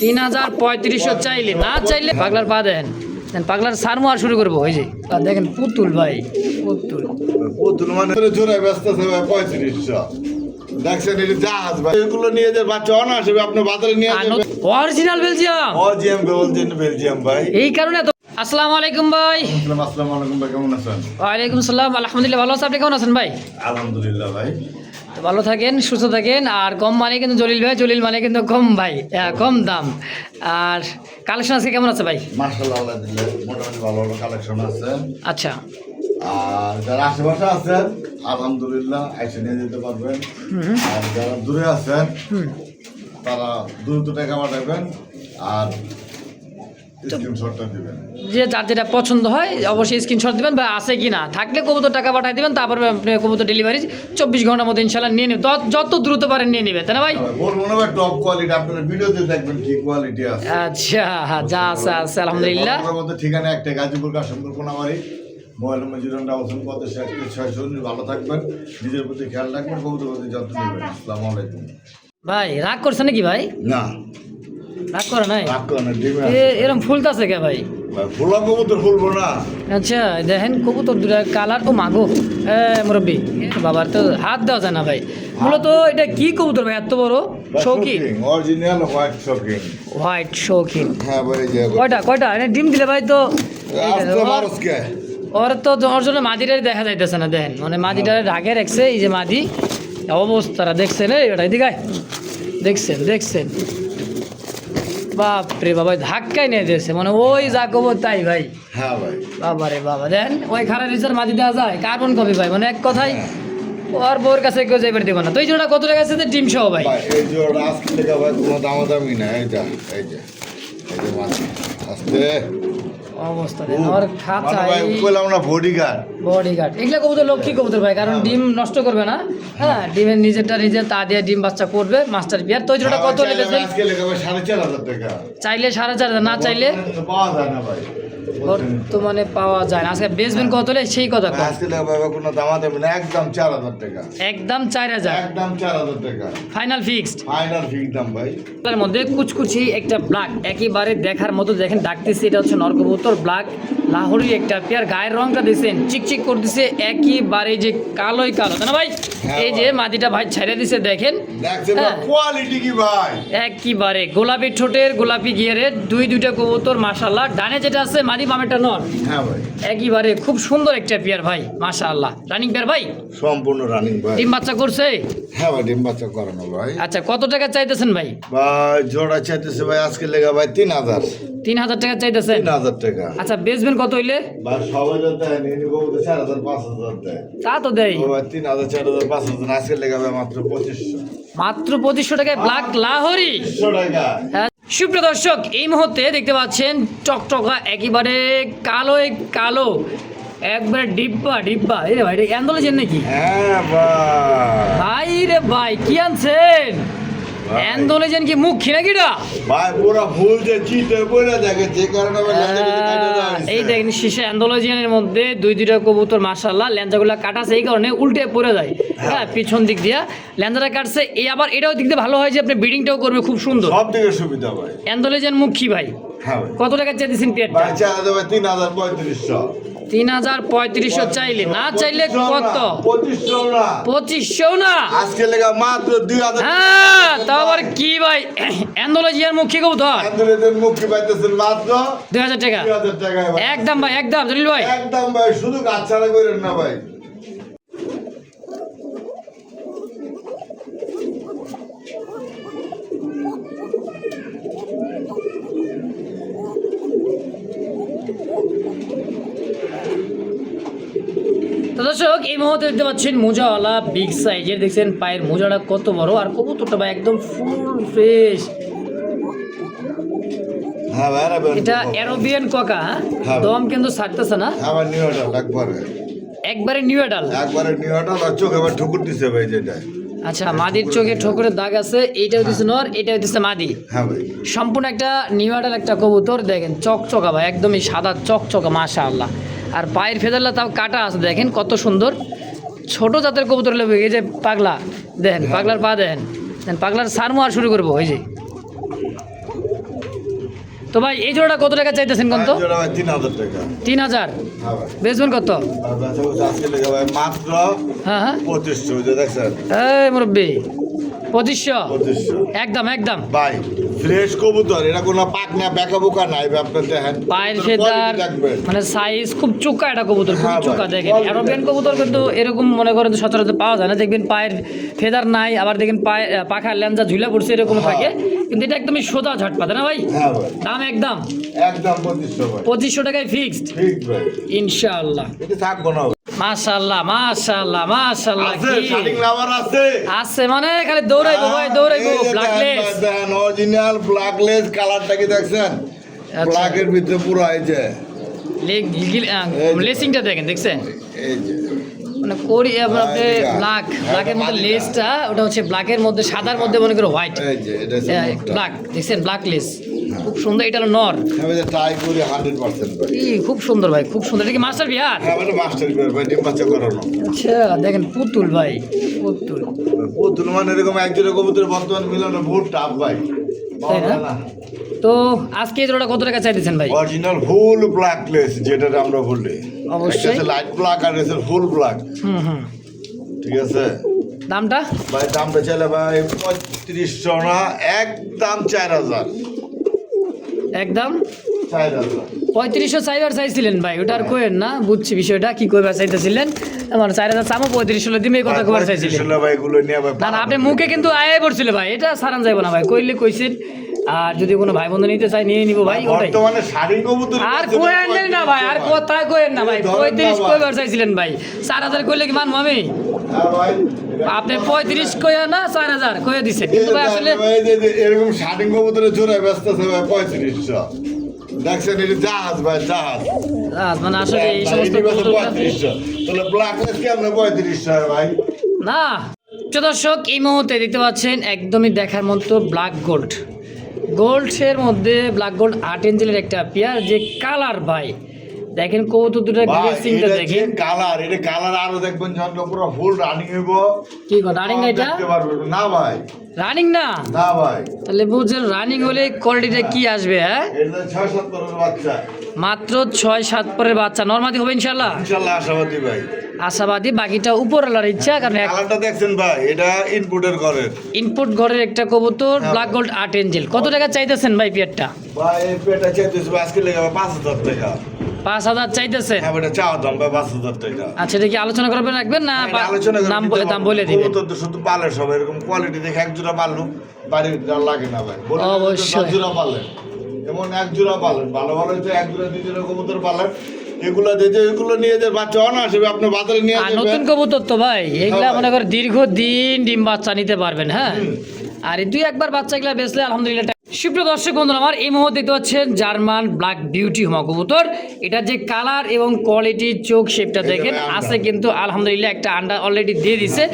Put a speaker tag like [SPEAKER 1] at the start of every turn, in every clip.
[SPEAKER 1] ৩,৩৫০ চাইলে না চাইলে পাগলার পা দেন পাগলার সারমো আর শুরু করবো ওই যে দেখেন পুতুল ভাই পুতুল
[SPEAKER 2] পুতুল মানে জোড়ায় ব্যস্ত আছে ভাই 3500 দেখছেন এটা জাহাজ ভাই এগুলো নিয়ে যে বাচ্চা অনার্স হবে আপনি বাজারে নিয়ে যাবেন
[SPEAKER 1] অরিজিনাল
[SPEAKER 2] বেলজিয়াম ভাই
[SPEAKER 1] এই কারণে তো আসসালামু আলাইকুম ভাই।
[SPEAKER 2] আসসালামু আলাইকুম ভাই, কেমন আছেন?
[SPEAKER 1] ওয়ালাইকুম আসসালাম, আলহামদুলিল্লাহ ভালো আছেন। আপনি কেমন আছেন ভাই?
[SPEAKER 2] আলহামদুলিল্লাহ ভাই।
[SPEAKER 1] তো ভালো থাকেন, সুস্থ থাকেন। আর কম মানে কিন্তু জলিল ভাই, জলিল মানে কিন্তু কম ভাই, কম দাম। আর কালেকশন আজকে কেমন আছে ভাই?
[SPEAKER 2] মাশাআল্লাহ, আলহামদুলিল্লাহ মোটামুটি ভালো ভালো কালেকশন আছে।
[SPEAKER 1] আচ্ছা,
[SPEAKER 2] আর যারা আশেপাশে আছেন আলহামদুলিল্লাহ এসে নিয়ে যেতে পারবেন। আর যারা দূরে আছেন তারা দ্রুত টাকা পাঠাবেন আর স্ক্রিনশটটা দিবেন।
[SPEAKER 1] যে যার যেটা পছন্দ হয় অবশ্যই স্ক্রিনশট দিবেন বা আছে কি না থাকলে কবুতর টাকা পাঠিয়ে দিবেন। তারপর আপনি কবুতর ডেলিভারি 24 ঘন্টার মধ্যে ইনশাল্লাহ নিয়ে নেবেন, যত দ্রুত পারেন নিয়ে নেবেন, তাই না ভাই?
[SPEAKER 2] বলবো না ভাই, টপ কোয়ালিটি আপনারা ভিডিওতে দেখবেন কি কোয়ালিটি আছে।
[SPEAKER 1] আচ্ছা, যা আছে আছে আলহামদুলিল্লাহ।
[SPEAKER 2] আমাদের ঠিকানা একটা গাজীপুর কাশিমপুর কোনাবাড়ি, মোবাইল নম্বর 097 ভালো থাকবেন, নিজের প্রতি খেয়াল রাখবেন, কবুতর প্রতি যত্ন নেবেন। আসসালামু আলাইকুম।
[SPEAKER 1] ভাই রাগ করছে নাকি ভাই?
[SPEAKER 2] না
[SPEAKER 1] রাগ করে নাই,
[SPEAKER 2] রাগ করে না, ডিমে
[SPEAKER 1] এরকম ফুলতাছে কে ভাই?
[SPEAKER 2] ফুলা কবুতর ফুলবো না।
[SPEAKER 1] আচ্ছা দেখেন কবুতর দুটা কালার ও মাগো মুরব্বী বাবার তো হাত দেওয়া যায় না ভাই। মূলত এটা কি কবুতর ভাই এত বড়? শৌখিন,
[SPEAKER 2] অরিজিনাল হোয়াইট শৌখিন।
[SPEAKER 1] হোয়াইট শৌখিন।
[SPEAKER 2] হ্যাঁ ভাই, যে
[SPEAKER 1] কয়টা ডিম দিলে ভাই তো
[SPEAKER 2] আস্তে মানুষকে
[SPEAKER 1] ওর তো ওর জন্য মাদিটাই দেখা যাইতেছে না। দেখেন মানে মাদিটা ঢাকে রাখছে, এই যে মাদি অবস্থাটা দেখছেন। এটা এদিকে দেখছেন বাপরে বাবা, ধাক্কাই নিয়ে দিয়েছে মানে ওই যা কব তাই ভাই।
[SPEAKER 2] হ্যাঁ ভাই,
[SPEAKER 1] বাবা রে বাবা, দেন ওই খারাপ রিসার মাদি দেওয়া যায় কার্বন কপি ভাই, মানে এক কথাই ওর বউর কাছে কেউ যাইবার দিব না। তো এই জোড়া কত টাকা আছে ডিম সহ ভাই?
[SPEAKER 2] এই জোড়া আজকে টাকা ভাই, কোনো দামাদামি না। এই যে মাছ আস্তে
[SPEAKER 1] অবস্থা দেন ওর খাঁচা
[SPEAKER 2] বললাম না, বডিগার্ড
[SPEAKER 1] এগুলা কবুতর লক্ষ্মী কবুতর ভাই, কারণ ডিম নষ্ট করবে না। হ্যাঁ, ডিমের নিজের তা দিয়ে ডিম বাচ্চা করবে মাস্টার পিয়ার। তো ওই জোড়া কত লেগেছে?
[SPEAKER 2] আজকে লেগে ভাই 4,500 টাকা।
[SPEAKER 1] চাইলে 4,500, না চাইলে
[SPEAKER 2] পাওয়া যায় না ভাই,
[SPEAKER 1] বর্তমানে পাওয়া যায় না। আজকে বেচবেন কত হলে সেই কথা কম।
[SPEAKER 2] আজকে লেগে ভাই কোনো দামাদামি না, একদম 4,000 টাকা,
[SPEAKER 1] একদম 4,000,
[SPEAKER 2] একদম 4,000 টাকা
[SPEAKER 1] ফাইনাল ফিক্সড।
[SPEAKER 2] ফাইনাল ফিক্স দাম ভাই।
[SPEAKER 1] তার মধ্যে কুচকুচি একটা ব্ল্যাক একেবারে দেখার মতো, দেখেন ডাকতেছে, এটা হচ্ছে নরকবুতর ব্ল্যাক লাহোরি একটা পেয়ার। গায়ের রংটা দিয়েছেন চিকচিক করতেছে একেবারে যে কালোই কালো, তাই না ভাই? এই যে মাদিটা ভাই ছেড়ে দিছে দেখেন,
[SPEAKER 2] কোয়ালিটি কি ভাই,
[SPEAKER 1] একেবারে গোলাপি ঠোঁটের গোলাপি গিয়ারের দুইটা কবুতর মাশাআল্লাহ। ডানে যেটা আছে মাদি, বামেটা নর।
[SPEAKER 2] হ্যাঁ ভাই,
[SPEAKER 1] একেবারে খুব সুন্দর একটা পেয়ার ভাই মাশাআল্লাহ। রানিং পেয়ার ভাই,
[SPEAKER 2] সম্পূর্ণ রানিং ভাই।
[SPEAKER 1] ডিম বাচ্চা করছে?
[SPEAKER 2] হ্যাঁ ভাই, ডিম বাচ্চা করানো ভাই।
[SPEAKER 1] আচ্ছা, কত টাকা চাইতেছেন ভাই?
[SPEAKER 2] ভাই জোড়া চাইতেছে ভাই আজকে লেগা ভাই 3,000
[SPEAKER 1] টাকা চাইতেছেন?
[SPEAKER 2] 3,000 টাকা।
[SPEAKER 1] আচ্ছা, বেচবেন কত হইলে?
[SPEAKER 2] ভাই সবাই যদি নিয়ে গো 4,000 5,000 দেয়,
[SPEAKER 1] তা তো দেয়।
[SPEAKER 2] ও ভাই 3,000 4,000 5,000 আজকে লেগা ভাই মাত্র 2500,
[SPEAKER 1] মাত্র 2500 টাকায় ব্ল্যাক লাহোরি।
[SPEAKER 2] 2500 টাকা।
[SPEAKER 1] সুপ্রিয় দর্শক, এই মুহূর্তে দেখতে পাচ্ছেন টকটকা একেবারে কালো একবারে ডিব্বা। এই রে ভাই, এটা অ্যান্ডোলজেন নাকি?
[SPEAKER 2] হ্যাঁ
[SPEAKER 1] ভাই রে ভাই, কি আনছেন? অ্যান্ডোলজেন কি মুখ খিনাকিটা
[SPEAKER 2] ভাই? পুরো ফুল যে চিতে পড়ে দেখে, যে কারণে ভাই লেজা কেটে দেওয়া হয়েছে।
[SPEAKER 1] এই দেখেন শীষে অ্যান্ডোলজেনের মধ্যে দুইটা কবুতর মাশাআল্লাহ ল্যাঞ্জাগুলো কাটাছে, এই কারণে উল্টে পড়ে যায়। হ্যাঁ, পিছন দিক দিয়া ল্যাঞ্জাটা কাটছে। এই আবার এটাও দিক দিয়ে ভালো হয় যে আপনি ব্রিডিংটাও করবে খুব সুন্দর,
[SPEAKER 2] সব দিকে সুবিধা ভাই।
[SPEAKER 1] অ্যান্ডোলজেন মুখ কি ভাই?
[SPEAKER 2] হ্যাঁ ভাই।
[SPEAKER 1] কত টাকা চেয়েছেন পেয়ারটা?
[SPEAKER 2] ভাই চাইলে ভাই 3,3500।
[SPEAKER 1] 3,3500 চাইলে না চাইলে কত? 2500 না
[SPEAKER 2] আজকে লেগা মাত্র 2,000।
[SPEAKER 1] হ্যাঁ, তাও আবার কি ভাই, অ্যান্ডোলজিয়ার মুখ কি কবুতর?
[SPEAKER 2] আন্দোলনের মুক্তি পাইতেছেন মাত্র
[SPEAKER 1] 2,000 টাকা।
[SPEAKER 2] 2,000 টাকায় ভাই।
[SPEAKER 1] একদম ভাই, একদম জলিল ভাই,
[SPEAKER 2] একদম ভাই, শুধু গাছ ছাড়া করেন না ভাই।
[SPEAKER 1] তো দর্শক, এই মুহূর্তে দেখতে পাচ্ছেন মোজাওয়ালা বিগ সাইজের, দেখছেন পায়ের মোজাটা কত বড়, আর কবুতরটা ভাই একদম ফুল ফ্রেশ।
[SPEAKER 2] হ্যাঁ ভাই,
[SPEAKER 1] এটা অ্যারোবিয়ান কোকা, দম কিন্তু ছাড়তেছে না।
[SPEAKER 2] আবার নিউ অ্যাডাল
[SPEAKER 1] একবারে নিউ অ্যাডাল,
[SPEAKER 2] আর চোখে আবার ঠুকুর দিছে ভাই যেটা।
[SPEAKER 1] আচ্ছা, মাদির চোখে ঠোকরের দাগ আছে, এইটাও দিচ্ছে নর, এটাও দিচ্ছে মাদি।
[SPEAKER 2] হ্যাঁ ভাই,
[SPEAKER 1] সম্পূর্ণ একটা নিউ অ্যাডাল একটা কবুতর। দেখেন চকচকা ভাই, একদমই সাদা চকচকা মাশাআল্লাহ। আর পায়ের ফেদারলা তাও কাটা আছে, দেখেন কত সুন্দর। ছোট জাতের কবুতর লেবে, এই যে পাগলা দেখেন, পাগলার পা দেখেন, পাগলার সারমো আর শুরু করবো। ওই যে তো ভাই এই জোড়াটা কত টাকা চাইতেছেন কোন তো?
[SPEAKER 2] জোড়া ভাই 3000 টাকা।
[SPEAKER 1] 3000
[SPEAKER 2] হ্যাঁ ভাই।
[SPEAKER 1] বেচবেন কত?
[SPEAKER 2] আর বেচা বলছে আজকে লেগে ভাই মাত্র
[SPEAKER 1] হ্যাঁ হ্যাঁ
[SPEAKER 2] 2500 যে দেখছেন।
[SPEAKER 1] এই মুরব্বি 2500
[SPEAKER 2] 2500
[SPEAKER 1] একদম একদম।
[SPEAKER 2] ভাই ফ্রেশ কবুতর, এটা কোনো পাক না বেকা বোকা নাই ভাই, আপনি দেখেন
[SPEAKER 1] পায়ের
[SPEAKER 2] তোর
[SPEAKER 1] ফেদার
[SPEAKER 2] quality দেখবেন।
[SPEAKER 1] মানে সাইজ খুব চোখা, এটা কবুতর খুব
[SPEAKER 2] হ্যাঁ ভাই,
[SPEAKER 1] চোখা দেখেন।
[SPEAKER 2] quality
[SPEAKER 1] অ্যারোবিয়ান কবুতর কিন্তু এরকম মনে করেন সচরাচর পাওয়া যায় না, দেখবেন পায়ের ফেদার নাই, আবার দেখেন পায়ে পাখার ল্যাঞ্জা ঝুলা পড়ছে এরকম
[SPEAKER 2] হ্যাঁ।
[SPEAKER 1] থাকে, কিন্তু এটা একদমই সোজা ঝটপাতে না ভাই।
[SPEAKER 2] হ্যাঁ ভাই
[SPEAKER 1] দাম একদম
[SPEAKER 2] একদম 2500 ভাই
[SPEAKER 1] 2500 টাকায় ফিক্সড
[SPEAKER 2] ঠিক ভাই,
[SPEAKER 1] ইনশাআল্লাহ।
[SPEAKER 2] এটা থাকবো না ভাই।
[SPEAKER 1] মাশাআল্লাহ মাশাআল্লাহ মাশাআল্লাহ।
[SPEAKER 2] আছে
[SPEAKER 1] কি
[SPEAKER 2] শার্টিং লাভার আছে,
[SPEAKER 1] আছে মানে খালি দৌড়াইবো ভাই দৌড়াইবো। ব্ল্যাকলেস
[SPEAKER 2] অরিজিনাল ব্ল্যাকলেস কালারটা কি দেখছেন?
[SPEAKER 1] আচ্ছা।
[SPEAKER 2] ব্ল্যাকের ভিতরে পুরো এই যে
[SPEAKER 1] লেসিংটা দেখেন, দেখছেন
[SPEAKER 2] এই যে
[SPEAKER 1] মানে করি আপনি
[SPEAKER 2] মালিকা।
[SPEAKER 1] ব্ল্যাকের মধ্যে
[SPEAKER 2] মালিকা।
[SPEAKER 1] লেসটা ওটা হচ্ছে ব্ল্যাকের মধ্যে সাদার মধ্যে মনে করো হোয়াইট
[SPEAKER 2] এই যে এটা হচ্ছে নটটা।
[SPEAKER 1] ব্ল্যাক, দেখছেন ব্ল্যাক লেস খুব সুন্দর। এটা হলো নর।
[SPEAKER 2] আমি যে ট্রাই করি 100% ভাই।
[SPEAKER 1] কি খুব সুন্দর ভাই, খুব সুন্দর। এটা কি মাস্টার বিহার?
[SPEAKER 2] হ্যাঁ মানে মাস্টার বিয়ার ভাই, ডিম বাচ্চা করানো।
[SPEAKER 1] আচ্ছা দেখেন পুতুল ভাই, পুতুল
[SPEAKER 2] পুতুল মানে এরকম একজনের কবুতর বর্তমান মিলানো বহুত টাফ ভাই।
[SPEAKER 1] তাই না? তো আজকে এই জোড়াটা কত টাকা চাইতেছেন ভাই?
[SPEAKER 2] অরিজিনাল ফুল ব্ল্যাকলেস যেটা আমরা বলি,
[SPEAKER 1] অবশ্যই।
[SPEAKER 2] লাইট ব্ল্যাক আর এসে ফুল ব্ল্যাক,
[SPEAKER 1] হুম
[SPEAKER 2] ঠিক আছে
[SPEAKER 1] দামটা?
[SPEAKER 2] ভাই। দামটা চাইলে ভাই 3500 না, একদম 4000।
[SPEAKER 1] একদম
[SPEAKER 2] 4000
[SPEAKER 1] 3500 চাইবার চাইছিলেন ভাই, ওটা আর কোয়েন না, বুঝছি বিষয়টা কি কইবার চাইতেছিলেন। মানে 4000 চামো 3500 দিমে এই কথা কইবার চাইছিলেন।
[SPEAKER 2] 3500 ভাই এগুলো নিয়ে ভাই
[SPEAKER 1] না না আপনি মুখে কিন্তু আয় পড়ছিল ভাই, এটা সারান যাইব না ভাই, কইলে কইছেন। আর যদি কোনো ভাই বন্ধু নিতে চাই নিয়ে নিব ভাই, ওটাই।
[SPEAKER 2] বর্তমানে শাড়ি কবুতর
[SPEAKER 1] আর কোয়েন নেই না ভাই, আর কথা কোয়েন না ভাই। 35 কইবার চাইছিলেন ভাই, 4000 কইলে কি মানবো আমি?
[SPEAKER 2] হ্যাঁ ভাই।
[SPEAKER 1] আপনি 35 কইয়া না 4000 কইয়া দিছেন, কিন্তু ভাই আসলে
[SPEAKER 2] ভাই যে এরকম শাড়ি কবুতরের জোড়ায় ব্যস্ত আছে ভাই 3500। দেখছেন এটা জাহাজ ভাই, জাহাজ।
[SPEAKER 1] মানে আসলে এই সমস্ত
[SPEAKER 2] এটা
[SPEAKER 1] কবুতরগুলো-
[SPEAKER 2] 3500, তাহলে ব্ল্যাকলেস কি আমরা 3500 ভাই?
[SPEAKER 1] না। প্রিয় দর্শক এই মুহূর্তে দেখতে পাচ্ছেন একদমই দেখার মতো ব্ল্যাক গোল্ড, গোল্ডের মধ্যে ব্ল্যাক গোল্ড 8 ইঞ্চিলের একটা পেয়ার, যে কালার ভাই দেখেন কবুতর দুটো
[SPEAKER 2] ভাই,
[SPEAKER 1] গ্রেসিংটা
[SPEAKER 2] এটা যে
[SPEAKER 1] দেখেন।
[SPEAKER 2] কালার, এটা কালার আরো দেখবেন যখন পুরো ফুল রানিং হইব।
[SPEAKER 1] কি কথা রানিং না এটা?
[SPEAKER 2] দেখতে পারবেন না ভাই,
[SPEAKER 1] রানিং না?
[SPEAKER 2] না ভাই,
[SPEAKER 1] তাহলে বুঝছেন রানিং হলে কোয়ালিটিটা কি আসবে। হ্যাঁ
[SPEAKER 2] এটা 6-7 পরের বাচ্চা,
[SPEAKER 1] মাত্র 6-7 পরের বাচ্চা, নরমাদি হবে ইনশাল্লাহ।
[SPEAKER 2] ইনশাআল্লাহ আশাবাদী ভাই।
[SPEAKER 1] আশাবাদী, বাকিটা উপরওয়ালার ইচ্ছা। কারণ
[SPEAKER 2] কালারটা দেখছেন ভাই, এটা ইনপুটের ঘরের
[SPEAKER 1] ইনপুট ঘরের একটা কবুতর ব্ল্যাক গোল্ড 8 ইঞ্চিল। কত টাকা চাইতেছেন ভাই পেয়ারটা?
[SPEAKER 2] ভাই। এই পেটা চাইতেছে ভাই আজকে লেগে 5000 টাকা।
[SPEAKER 1] 5000 চাইতেছেন?
[SPEAKER 2] হ্যাঁ বেটা চাওয়া দাম ভাই 5000 টাকা।
[SPEAKER 1] আচ্ছা এটা কি আলোচনা করবেন রাখবেন না
[SPEAKER 2] এটা আলোচনা করে
[SPEAKER 1] নাম
[SPEAKER 2] দিতে
[SPEAKER 1] বলে
[SPEAKER 2] পারবো।
[SPEAKER 1] দাম বলে দিবেন?
[SPEAKER 2] কবুতর তো শুধু পালে সব এরকম কোয়ালিটি দেখে এক জোড়া পারলুম, বাড়ির আর লাগে না ভাই। বলে দিলে তো
[SPEAKER 1] অবশ্যই।
[SPEAKER 2] 10 জোড়া পালেন, এমন এক জোড়া পালেন, ভালো ভালো হচ্ছে এক জোড়া 2 জোড়া কবুতর পালেন। এগুলো দিয়ে এগুলো নিয়ে যে বাচ্চা অনাসবে আপনি বাজারে নিয়ে
[SPEAKER 1] আর
[SPEAKER 2] যাবেন।
[SPEAKER 1] নতুন কবুতর তো ভাই এগুলা
[SPEAKER 2] ভাই।
[SPEAKER 1] মনে করে দীর্ঘদিন ডিম বাচ্চা নিতে পারবেন। হ্যাঁ
[SPEAKER 2] হুম।
[SPEAKER 1] আর এই 2-1 বাচ্চা এগুলা বেচলে আলহামদুলিল্লাহ। সুপ্রিয় দর্শক বন্ধুরা আমার এই মুহূর্তে দেখতে পাচ্ছেন জার্মান ব্ল্যাক বিউটি হুমা কবুতর। এটা যে কালার এবং কোয়ালিটি চোখ শেপটা দেখেন
[SPEAKER 2] ভাই আন্ডা।
[SPEAKER 1] আছে কিন্তু আলহামদুলিল্লাহ একটা আন্ডা অলরেডি দিয়ে দিছে।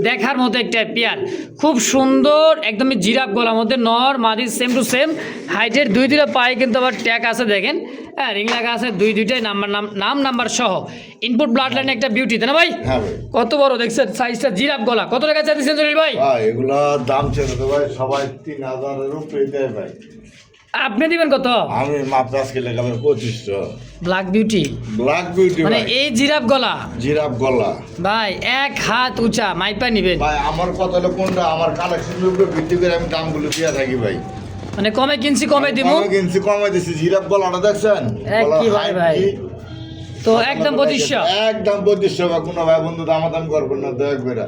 [SPEAKER 1] দেখার মতো একটা পেয়ার, খুব সুন্দর একদমই জিরাফ গলার মধ্যে, নর মাদি সেম টু সেম হাইটের, 2 পায়ে কিন্তু আবার ট্যাগ আছে দেখেন। হ্যাঁ রিং লাগা আছে, দুইটাই নাম্বার সহ। ইনপুট ব্লাড লাইন একটা বিউটি তাই না ভাই?
[SPEAKER 2] হ্যাঁ ভাই।
[SPEAKER 1] কত বড় দেখছেন সাইজটা, জিরাফ গলা। কত টাকা চাইছেন জলিল ভাই?
[SPEAKER 2] ভাই এগুলা দাম ছিল তো ভাই সবাই 3000 এর উপরে দেয় ভাই।
[SPEAKER 1] আপনি দিবেন কত?
[SPEAKER 2] আমি মাত্র আজকে লেগে 2500।
[SPEAKER 1] ব্ল্যাক বিউটি
[SPEAKER 2] ব্ল্যাক বিউটি
[SPEAKER 1] মানে
[SPEAKER 2] ভাই,
[SPEAKER 1] এই জিরাফ গলা
[SPEAKER 2] জিরাফ গলা
[SPEAKER 1] ভাই 1 হাত উঁচা, মাইপা নিবেন।
[SPEAKER 2] ভাই। আমার কথা হলো কোনটা আমার কালেকশনের উপরে ভিত্তি করে আমি দামগুলো দিয়ে থাকি ভাই।
[SPEAKER 1] মানে কমে কিনছি কমে দিব।
[SPEAKER 2] কমে কিনছি কমে দিছি। জিরাফ গলাটা দেখছেন?
[SPEAKER 1] কি
[SPEAKER 2] গলার
[SPEAKER 1] ভাই
[SPEAKER 2] height
[SPEAKER 1] ভাই?
[SPEAKER 2] কি?
[SPEAKER 1] তো একদম 2500।
[SPEAKER 2] একদম 2500 বা কোনো ভাই বন্ধু দামাদাম করবেন না দয়া করে।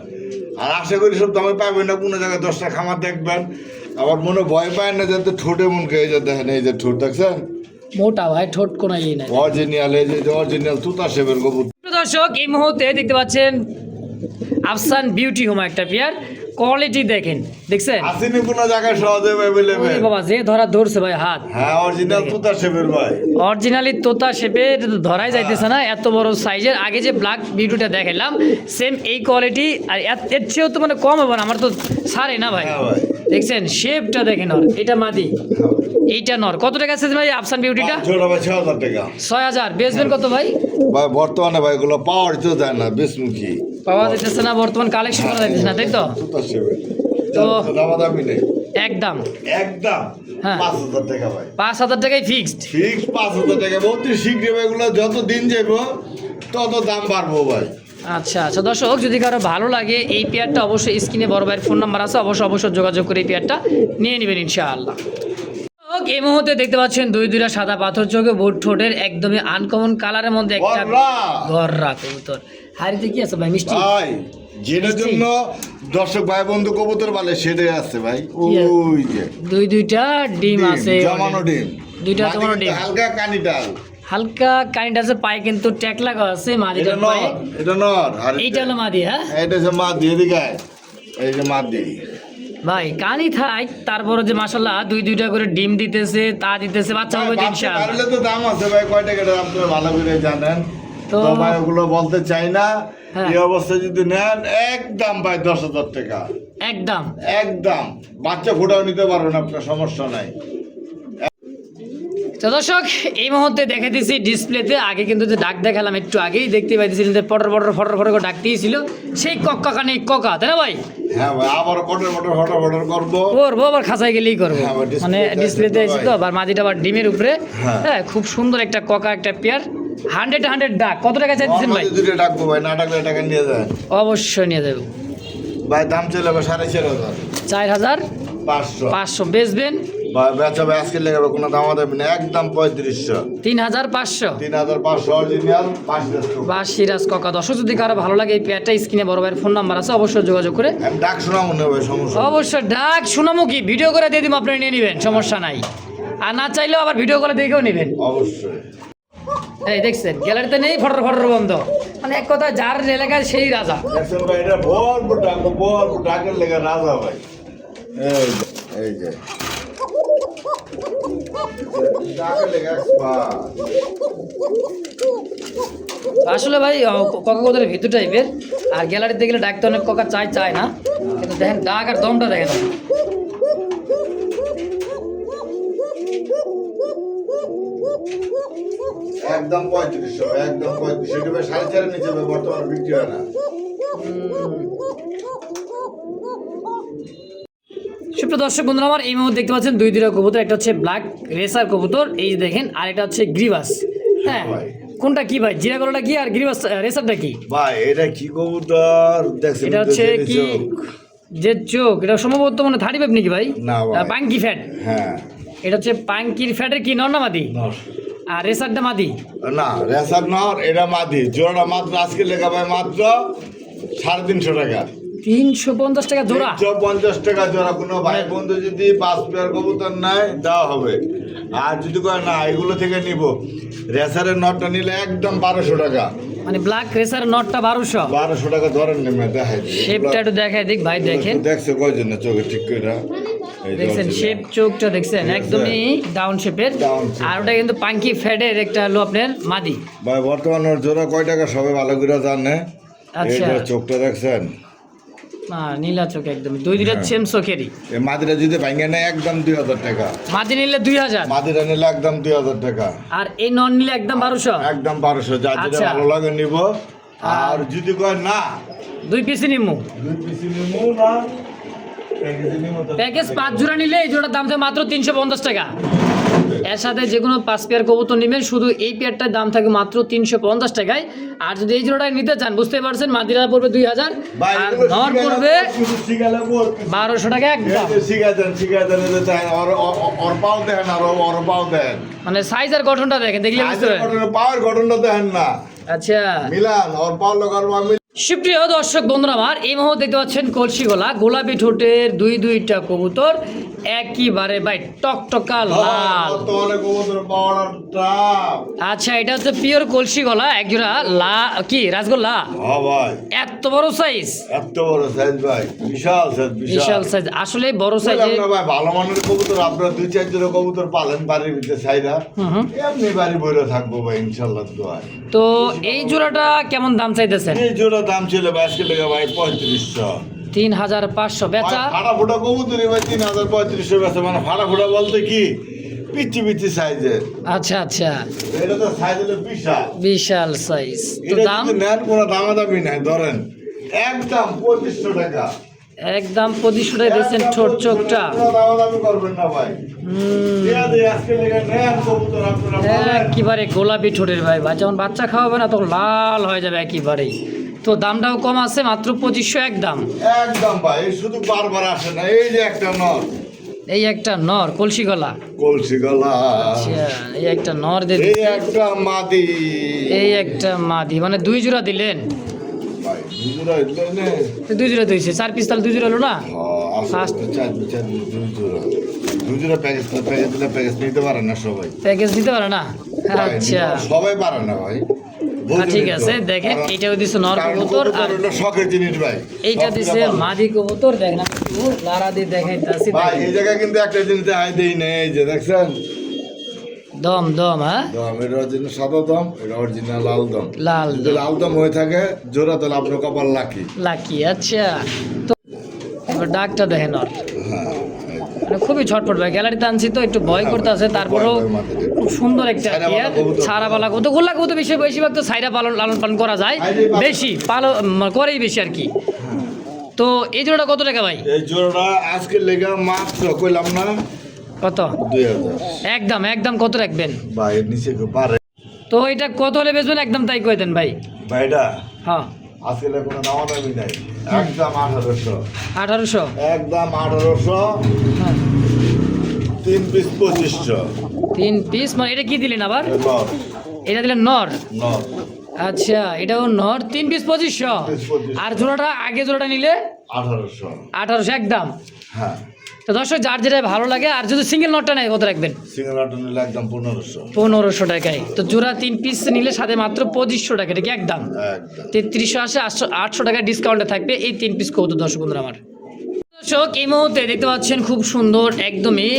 [SPEAKER 2] আর আশা করি সব দামে পাবেন না, কোনো জায়গায় 10টা খামার দেখবেন আবার মনে ভয় পায় না যাতে ঠোঁটে মন খেয়ে যায়। দেখেন এই যে ঠোঁট দেখছেন,
[SPEAKER 1] মোটা ভাই, ঠোঁট কোনাই নাই।
[SPEAKER 2] অরিজিনাল, এই যে অরিজিনাল তুতা শেপের কবুতর।
[SPEAKER 1] প্রিয় দর্শক এই মুহূর্তে দেখতে পাচ্ছেন আফসান বিউটি হোমা একটা পেয়ার, কোয়ালিটি দেখেন, দেখছেন?
[SPEAKER 2] আসেনি কোনো জায়গায় সহজে অ্যাভেলেবেল।
[SPEAKER 1] ওরে বাবা যে ধরছে ভাই হাত,
[SPEAKER 2] হ্যাঁ অরিজিনাল তুতা শেপের ভাই।
[SPEAKER 1] অরিজিনালি তোতা শেপে, এটা তো ধরাই যাইতেছে না এত বড় সাইজের। আগে যে ব্ল্যাক বিউটিটা দেখালাম সেম এই কোয়ালিটি, আর এর চেয়েও তো মানে কম হবে না, আমার তো ছাড়ে না ভাই।
[SPEAKER 2] হ্যাঁ ভাই।
[SPEAKER 1] দেখছেন শেপটা দেখেন, ওর এটা মাদি এইটা নর। কত টাকা আছে ভাই আফসান বিউটিটা?
[SPEAKER 2] জোড়া ভাই 6000 টাকা।
[SPEAKER 1] 6000 বেচবেন কত ভাই?
[SPEAKER 2] ভাই বর্তমানে ভাই এগুলো পাওয়ার তো যায় না, বেশমুখী
[SPEAKER 1] পাওয়া যাইতেছে না, বর্তমান কালেকশন করা যাইতেছে না, তাই তো?
[SPEAKER 2] তুতা শেপের
[SPEAKER 1] তো-
[SPEAKER 2] দামাদামি নেই।
[SPEAKER 1] একদম
[SPEAKER 2] একদম
[SPEAKER 1] হ্যাঁ।
[SPEAKER 2] 5,000 টাকা ভাই।
[SPEAKER 1] 5,000 টাকায় ফিক্সড।
[SPEAKER 2] ফিক্স 5,000 টাকা। অতি শীঘ্র এগুলো যত দিন যাবো তত দাম বাড়বো ভাই।
[SPEAKER 1] আচ্ছা আচ্ছা দর্শক, যদি কারো ভালো লাগে এই পেয়ারটা অবশ্যই স্ক্রিনে বড় ভাইয়ের ফোন নাম্বার আছে, অবশ্যই যোগাযোগ করে এই পেয়ারটা নিয়ে নেবেন ইনশাআল্লাহ। এই মুহূর্তে দেখতে পাচ্ছেন দুইটা সাদা পাথর চোখে বুট ঠোঁটের একদমই আনকমন কালারের মধ্যে একটা
[SPEAKER 2] গররা।
[SPEAKER 1] গররা কবুতর। হাড়িতে কি আছে ভাই? মিষ্টি
[SPEAKER 2] ভাই যেটার
[SPEAKER 1] মিষ্টি?
[SPEAKER 2] জন্য দর্শক ভাই বন্ধু কবুতর বলে সেটাই আছে ভাই। ওই যে
[SPEAKER 1] দুইটা ডিম আছে,
[SPEAKER 2] জমানো ডিম,
[SPEAKER 1] দুইটা
[SPEAKER 2] মাঝে
[SPEAKER 1] জমানো
[SPEAKER 2] কিন্তু
[SPEAKER 1] ডিম,
[SPEAKER 2] হালকা কানিটাল,
[SPEAKER 1] হালকা কাইন্ড আছে, পায়ে কিন্তু ট্যাগ লাগা আছে
[SPEAKER 2] এটা
[SPEAKER 1] মাদিটার
[SPEAKER 2] নর,
[SPEAKER 1] পায়ে।
[SPEAKER 2] এটা নর, আর
[SPEAKER 1] এইটা হলো মাদি। হ্যাঁ
[SPEAKER 2] এটা যে মা দিয়ে দিগায়, এই যে মা দিয়ে
[SPEAKER 1] ভাই কানি থাক, তারপরে যে মাশাআল্লাহ দুইটা করে ডিম দিতেছে, তা দিতেছে, বাচ্চা হবে ইনশাআল্লাহ।
[SPEAKER 2] পারলে তো দাম আছে ভাই, কয় টাকা এটা আপনারা ভালো করে জানেন।
[SPEAKER 1] তো
[SPEAKER 2] তো ভাই ওগুলো বলতে চাই না।
[SPEAKER 1] হ্যাঁ।
[SPEAKER 2] এই অবস্থায় যদি নেন একদম ভাই 10,000 টাকা
[SPEAKER 1] একদম।
[SPEAKER 2] একদম। বাচ্চা ফোটাও নিতে পারবেন, আপনার সমস্যা নাই।
[SPEAKER 1] তো দর্শক এই মুহূর্তে দেখে দিচ্ছি ডিসপ্লেতে, আগে কিন্তু যে ডাক দেখালাম একটু আগেই দেখতে পাইতেছিলেন যে ফটর করে ডাকতেই ছিল, সেই কক্কা কানে ককা, তাই না ভাই?
[SPEAKER 2] হ্যাঁ ভাই, আবার ফটর করবো।
[SPEAKER 1] করবো আবার খাঁচায় গেলেই করবো,
[SPEAKER 2] হ্যাঁ, আবার
[SPEAKER 1] মানে
[SPEAKER 2] ডিসপ্লেতে
[SPEAKER 1] ডিসপ্লেতে
[SPEAKER 2] আছে
[SPEAKER 1] এসে
[SPEAKER 2] তো
[SPEAKER 1] তো আবার মাদিটা আবার ডিমের উপরে।
[SPEAKER 2] হ্যাঁ।
[SPEAKER 1] হ্যাঁ খুব সুন্দর একটা ককা, একটা পেয়ার, 100 ডাক। কত টাকা চাইতেছেন ভাই?
[SPEAKER 2] দুটো ডাকবো ভাই, না ডাকলে টাকা নিয়ে যায়
[SPEAKER 1] অবশ্যই নিয়ে দেবো
[SPEAKER 2] ভাই। দাম চলে যাবে 4,500,
[SPEAKER 1] 4,500।
[SPEAKER 2] 500
[SPEAKER 1] বেচবেন
[SPEAKER 2] ভাই। বেচা ভাই আজকে লেগে কোনো দাম দেবে না, একদম 3500,
[SPEAKER 1] 3,500।
[SPEAKER 2] 3,500 অরিজিনাল 5,000
[SPEAKER 1] বা সিরাজ ককা। দর্শক যদি কারো ভালো লাগে এই পেয়ারটা স্ক্রিনে বড় ভাইয়ের ফোন নাম্বার আছে, অবশ্যই যোগাযোগ করে।
[SPEAKER 2] আমি ডাক শোনা মনে হয় সমস্যা নেই।
[SPEAKER 1] অবশ্যই ডাক শোনামুখী ভিডিও করে দিয়ে দিব, আপনারা নিয়ে নেবেন, সমস্যা নাই। আর না চাইলেও আবার ভিডিও করে দেখেও নেবেন।
[SPEAKER 2] অবশ্যই।
[SPEAKER 1] এই দেখছেন গ্যালারিতে নেই, ফটর বন্ধ, মানে এক কথা যার এলাকায় সেই রাজা।
[SPEAKER 2] দেখছেন ভাই, এটা ভরপুর ডাকের লেগে রাজা ভাই। এই যে ডাকের লেগে expert।
[SPEAKER 1] আসলে ভাই ককা কোদের ভিতর টাইপের, আর গ্যালারিতে গেলে ডাকতে অনেক ককা চায় না, কিন্তু দেখেন ডাক আর দমটা দেখেন।
[SPEAKER 2] একদম 3500, একদম 3500 এটা ভাই 4.5 নিচে ভাই বর্তমানে বিক্রি হয় না।
[SPEAKER 1] সুপ্রিয় দর্শক বন্ধুরা আমার, এই মুহূর্তে দেখতে পাচ্ছেন দুইটা কবুতর, একটা হচ্ছে ব্ল্যাক রেসার কবুতর, এই যে দেখেন, আর এটা হচ্ছে গ্রিবাস। হ্যাঁ কোনটা কি ভাই? জিরা গলাটা কি আর গ্রিবাস রেসারটা কি
[SPEAKER 2] ভাই? এটা কি কবুতর দেখছেন?
[SPEAKER 1] এটা হচ্ছে কি যে চোখ, এটা সম্ভবত মানে থার্টি পাইপ নাকি ভাই?
[SPEAKER 2] না ভাই।
[SPEAKER 1] পাঙ্কি ফ্যাট।
[SPEAKER 2] হ্যাঁ,
[SPEAKER 1] এটা হচ্ছে পাঙ্কির ফ্যাটের কি নর না মাদি? আর রেসারটা মাদি
[SPEAKER 2] না রেসার নর, এটা মাদি। জোড়াটা মাত্র আজকে লেখা ভাই মাত্র 350 টাকা।
[SPEAKER 1] 350 টাকা জোড়া?
[SPEAKER 2] 350 টাকা জোড়া। কোনো ভাই বন্ধু যদি 5 পেয়ার কবুতর নেয় দেওয়া হবে। আর যদি কয় না এগুলো থেকে নিব, রেসারের নটটা নিলে একদম 1200 টাকা।
[SPEAKER 1] মানে ব্ল্যাক রেসার নটটা 1200।
[SPEAKER 2] 1200 টাকা ধরেন নেমে দেখাই দিই।
[SPEAKER 1] শেপটা একটু দেখাই দিক ভাই, দেখেন
[SPEAKER 2] দেখছে কয়জন চোখে ঠিক করে? এই যে
[SPEAKER 1] দেখছেন
[SPEAKER 2] হচ্ছে
[SPEAKER 1] শেপ, চোখটা দেখছেন একদমই ডাউন শেপের।
[SPEAKER 2] Down shape।
[SPEAKER 1] আর ওটা কিন্তু পাঙ্কি ফ্যাটের একটা হলো আপনার মাদি।
[SPEAKER 2] ভাই বর্তমান ওর জোড়া কয় টাকা সবাই ভালো করে জানে।
[SPEAKER 1] আচ্ছা।
[SPEAKER 2] এটা চোখটা দেখছেন?
[SPEAKER 1] নীলা চোখ একদমই, দুইটা সেম চোখেরই।
[SPEAKER 2] এই মাদিরা যদি ভাঙে নেয় একদম 2,000 টাকা।
[SPEAKER 1] মাদি নিলে 2000,
[SPEAKER 2] মাদিরা নিলে একদম 2,000 টাকা।
[SPEAKER 1] আর এই নন নিলে একদম 1200।
[SPEAKER 2] একদম 1200, যা যেটা
[SPEAKER 1] আচ্ছা।
[SPEAKER 2] ভালো লাগে নিব। আর যদি কয় না
[SPEAKER 1] 2 পিসই নিমু,
[SPEAKER 2] 2 পিস নিব না, প্যাকেজে নিব তো
[SPEAKER 1] প্যাকেজ 5 জোড়া নিলে এই জোড়ার দাম থাকে মাত্র 350 টাকা। এর সাথে যে কোনো 5 পেয়ার কবুতর নেবেন, শুধু এই পেয়ারটার দাম থাকে মাত্র 350 টাকায়। আর যদি এই জোড়াটা নিতে চান, বুঝতে পারছেন, মাদিরা পড়বে 2000
[SPEAKER 2] ভাই
[SPEAKER 1] আর
[SPEAKER 2] এগুলো
[SPEAKER 1] নর পড়বে 1200 টাকা একদম।
[SPEAKER 2] শিখাতেন ওর পাও দেখেন, আর ওর পাও দেন,
[SPEAKER 1] মানে সাইজ আর গঠনটা দেখেন, দেখলে বুঝতে পারবেন।
[SPEAKER 2] পাওয়ার গঠনটা দেখেন না,
[SPEAKER 1] আচ্ছা
[SPEAKER 2] মিলান ওর পাও লাগার
[SPEAKER 1] সুপ্রিয় দর্শক বন্ধুরা আমার, এই মুহূর্তে দেখতে পাচ্ছেন কলসি গলা গোলাপি ঠোঁটের দুইটা কবুতর, একইবারে ভাই টকটকা লাল। আচ্ছা এটা হচ্ছে পিওর কলসি গলা, একজোড়া কি রাসগোল্লা?
[SPEAKER 2] হ্যাঁ ভাই,
[SPEAKER 1] এত বড় সাইজ,
[SPEAKER 2] এত বড় সাইজ ভাই, বিশাল সাইজ,
[SPEAKER 1] বিশাল সাইজ, আসলে বড় সাইজে।
[SPEAKER 2] ভাই ভালো মানের কবুতর, আপনারা 2-4 জোড়া কবুতর পালেন বাড়ির ভিতরে চাইরা, এমনি বাড়ি বইরে থাকবো ভাই ইনশাল্লাহ।
[SPEAKER 1] তো এই জোড়াটা কেমন দাম চাইতেছেন?
[SPEAKER 2] এই জোড়া দাম ছিল আজকে লেগে ভাই 3500।
[SPEAKER 1] 3500 বেচা?
[SPEAKER 2] ফাটা ফোটা কবুতরি ভাই 3500 বেচা। মানে ফাটা ফোটা বলতে কি, পিচ্ছি সাইজের।
[SPEAKER 1] আচ্ছা আচ্ছা,
[SPEAKER 2] এটা তো সাইজ হলো বিশাল,
[SPEAKER 1] বিশাল সাইজ। তো
[SPEAKER 2] এটা
[SPEAKER 1] দাম?
[SPEAKER 2] যদি নেন কোনো দামাদামি নাই, ধরেন একদম 2500 টাকা।
[SPEAKER 1] একদম 2500 দিচ্ছেন ঠোঁট চোখটা।
[SPEAKER 2] দামাদামি করবেন না ভাই। দিয়া দিয়ে আজকে লেগে নেন কবুতর আপনারা পাবেন।
[SPEAKER 1] একেবারে গোলাপি ঠোঁটের ভাই, ভাই যখন বাচ্চা খাওয়াবে না তখন লাল হয়ে যাবে একেবারেই। তো দামটাও কম আছে, মাত্র 2500 একদম।
[SPEAKER 2] একদম ভাই, শুধু বারবার আসে না। এই যে একটা নর,
[SPEAKER 1] এই একটা নর কলসি গলা।
[SPEAKER 2] কলসি গলা।
[SPEAKER 1] আচ্ছা, এই একটা নর দিয়ে
[SPEAKER 2] এই একটা মাদি।
[SPEAKER 1] এই একটা মাদি, মানে 2 জোড়া দিলেন?
[SPEAKER 2] ভাই দুজোড়া দিলেন না?
[SPEAKER 1] তো 2 জোড়া দিয়েছে, 4 পিস তাহলে 2 জোড়া হলো না?
[SPEAKER 2] ফার্স্ট চার দুজোড়া প্যাকেজ দিলে প্যাকেজ নিতে পারে না সবাই।
[SPEAKER 1] প্যাকেজ দিতে পারে না? আচ্ছা
[SPEAKER 2] সবাই পারে না ভাই।
[SPEAKER 1] ঠিক আছে, দেখেন এইটাও দিচ্ছে নর কবুতর, আর
[SPEAKER 2] শখের জিনিস ভাই।
[SPEAKER 1] এইটা দিচ্ছে মাদি কবুতর। দেখেন লারা দিয়ে দেখাইতাছি
[SPEAKER 2] ভাই, এই জায়গায় কিন্তু একটা জিনিস দেখাই দেই না, এই যে দেখছেন
[SPEAKER 1] দম দম। হ্যাঁ,
[SPEAKER 2] দম, এটা অরিজিনাল সাদা দম, এটা অরিজিনাল লাল দম।
[SPEAKER 1] লাল
[SPEAKER 2] যদি লাল দম হয়ে থাকে জোড়া, তাহলে আপনার কপাল লাকি।
[SPEAKER 1] লাকি। আচ্ছা, তো এবার ডাকটা দেখেন ওর,
[SPEAKER 2] হ্যাঁ,
[SPEAKER 1] মানে খুবই ছটফট ভাই। গ্যালারিতে আনছি তো একটু ভয় করতে আছে, তারপরেও খুব সুন্দর একটা ছাড়া পালা কত গোল্লা কত বেশিরভাগ তো সাইরা লালন পালন করা যায়, বেশি পালন করেই বেশি আর কি। তো এই জোড়াটা কত টাকা ভাই?
[SPEAKER 2] এই জোড়াটা আজকে লেগা মাত্র কইলাম না
[SPEAKER 1] কত?
[SPEAKER 2] 2000।
[SPEAKER 1] একদম একদম কত রাখবেন
[SPEAKER 2] ভাই নিচে পারে।
[SPEAKER 1] তো এটা কত হলে বেচবেন? একদম তাই কয়ে দেন ভাই।
[SPEAKER 2] ভাই এটা
[SPEAKER 1] হ্যাঁ,
[SPEAKER 2] আজকে কোনো দামাদামি নাই, একদম 1800।
[SPEAKER 1] 1800?
[SPEAKER 2] একদম 1800।
[SPEAKER 1] হ্যাঁ,
[SPEAKER 2] 3 পিস 2500।
[SPEAKER 1] 3 পিস, মানে এটা কি দিলেন আবার?
[SPEAKER 2] নর,
[SPEAKER 1] এটা দিলেন নর?
[SPEAKER 2] নর।
[SPEAKER 1] আচ্ছা, এটাও নর, 3 পিস 2500।
[SPEAKER 2] 2500।
[SPEAKER 1] আর জোড়াটা আগে জোড়াটা নিলে
[SPEAKER 2] 1800।
[SPEAKER 1] 1800 একদম।
[SPEAKER 2] হ্যাঁ,
[SPEAKER 1] তো দর্শক যার যেটা ভালো লাগে, আর যদি সিঙ্গেল নটটা নেয় কত রাখবেন?
[SPEAKER 2] সিঙ্গেল অটো নিলে একদম 1500।
[SPEAKER 1] 1500 টাকায়। তো জোড়া 3 পিস নিলে সাথে মাত্র 2500 টাকা, এটা কি একদম?
[SPEAKER 2] একদম
[SPEAKER 1] 3300 আসে, 800 টাকা ডিসকাউন্টে থাকবে এই 3 পিস কবুতর। দর্শক বন্ধুরা আমার, দর্শক এই মুহূর্তে দেখতে পাচ্ছেন খুব সুন্দর একদমই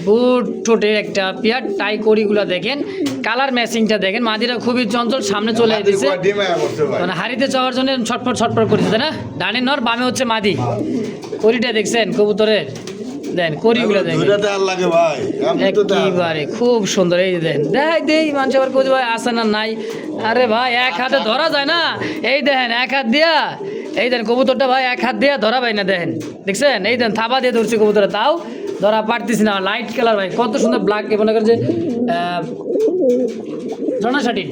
[SPEAKER 1] বুট ঠোঁটের একটা পেয়ার টাই কড়িগুলো দেখেন, কালার ম্যাচিংটা দেখেন। মাদিরা খুবই চঞ্চল, সামনে চলে আসছে,
[SPEAKER 2] ডিমায়া করছে ভাই।
[SPEAKER 1] মানে হাড়িতে যাওয়ার জন্য ছটফট ছটফট করেছে, তাই না? ডানে নর, বামে হচ্ছে মাদি। কড়িটা দেখছেন কবুতরের, দেন কড়িগুলো দেখেন
[SPEAKER 2] দুইটাতে আর লাগে ভাই, আমি তো দেখ।
[SPEAKER 1] একেবারে খুব সুন্দর। এই যে দেন, দেই মানুষ আবার কোথায় ভাই আসে না নাই। আরে ভাই এক হাতে ধরা যায় না, এই দেখেন এক হাত দিয়া, এই দেন কবুতরটা ভাই এক হাত দিয়া ধরা ভাই না, দেখেন দেখছেন, এই দেন থাবা দিয়ে ধরছে কবুতর, তাও ধরা পারতেছি না। লাইট কালার ভাই, কত সুন্দর ব্ল্যাক, মনে করে যে জনা শাটিন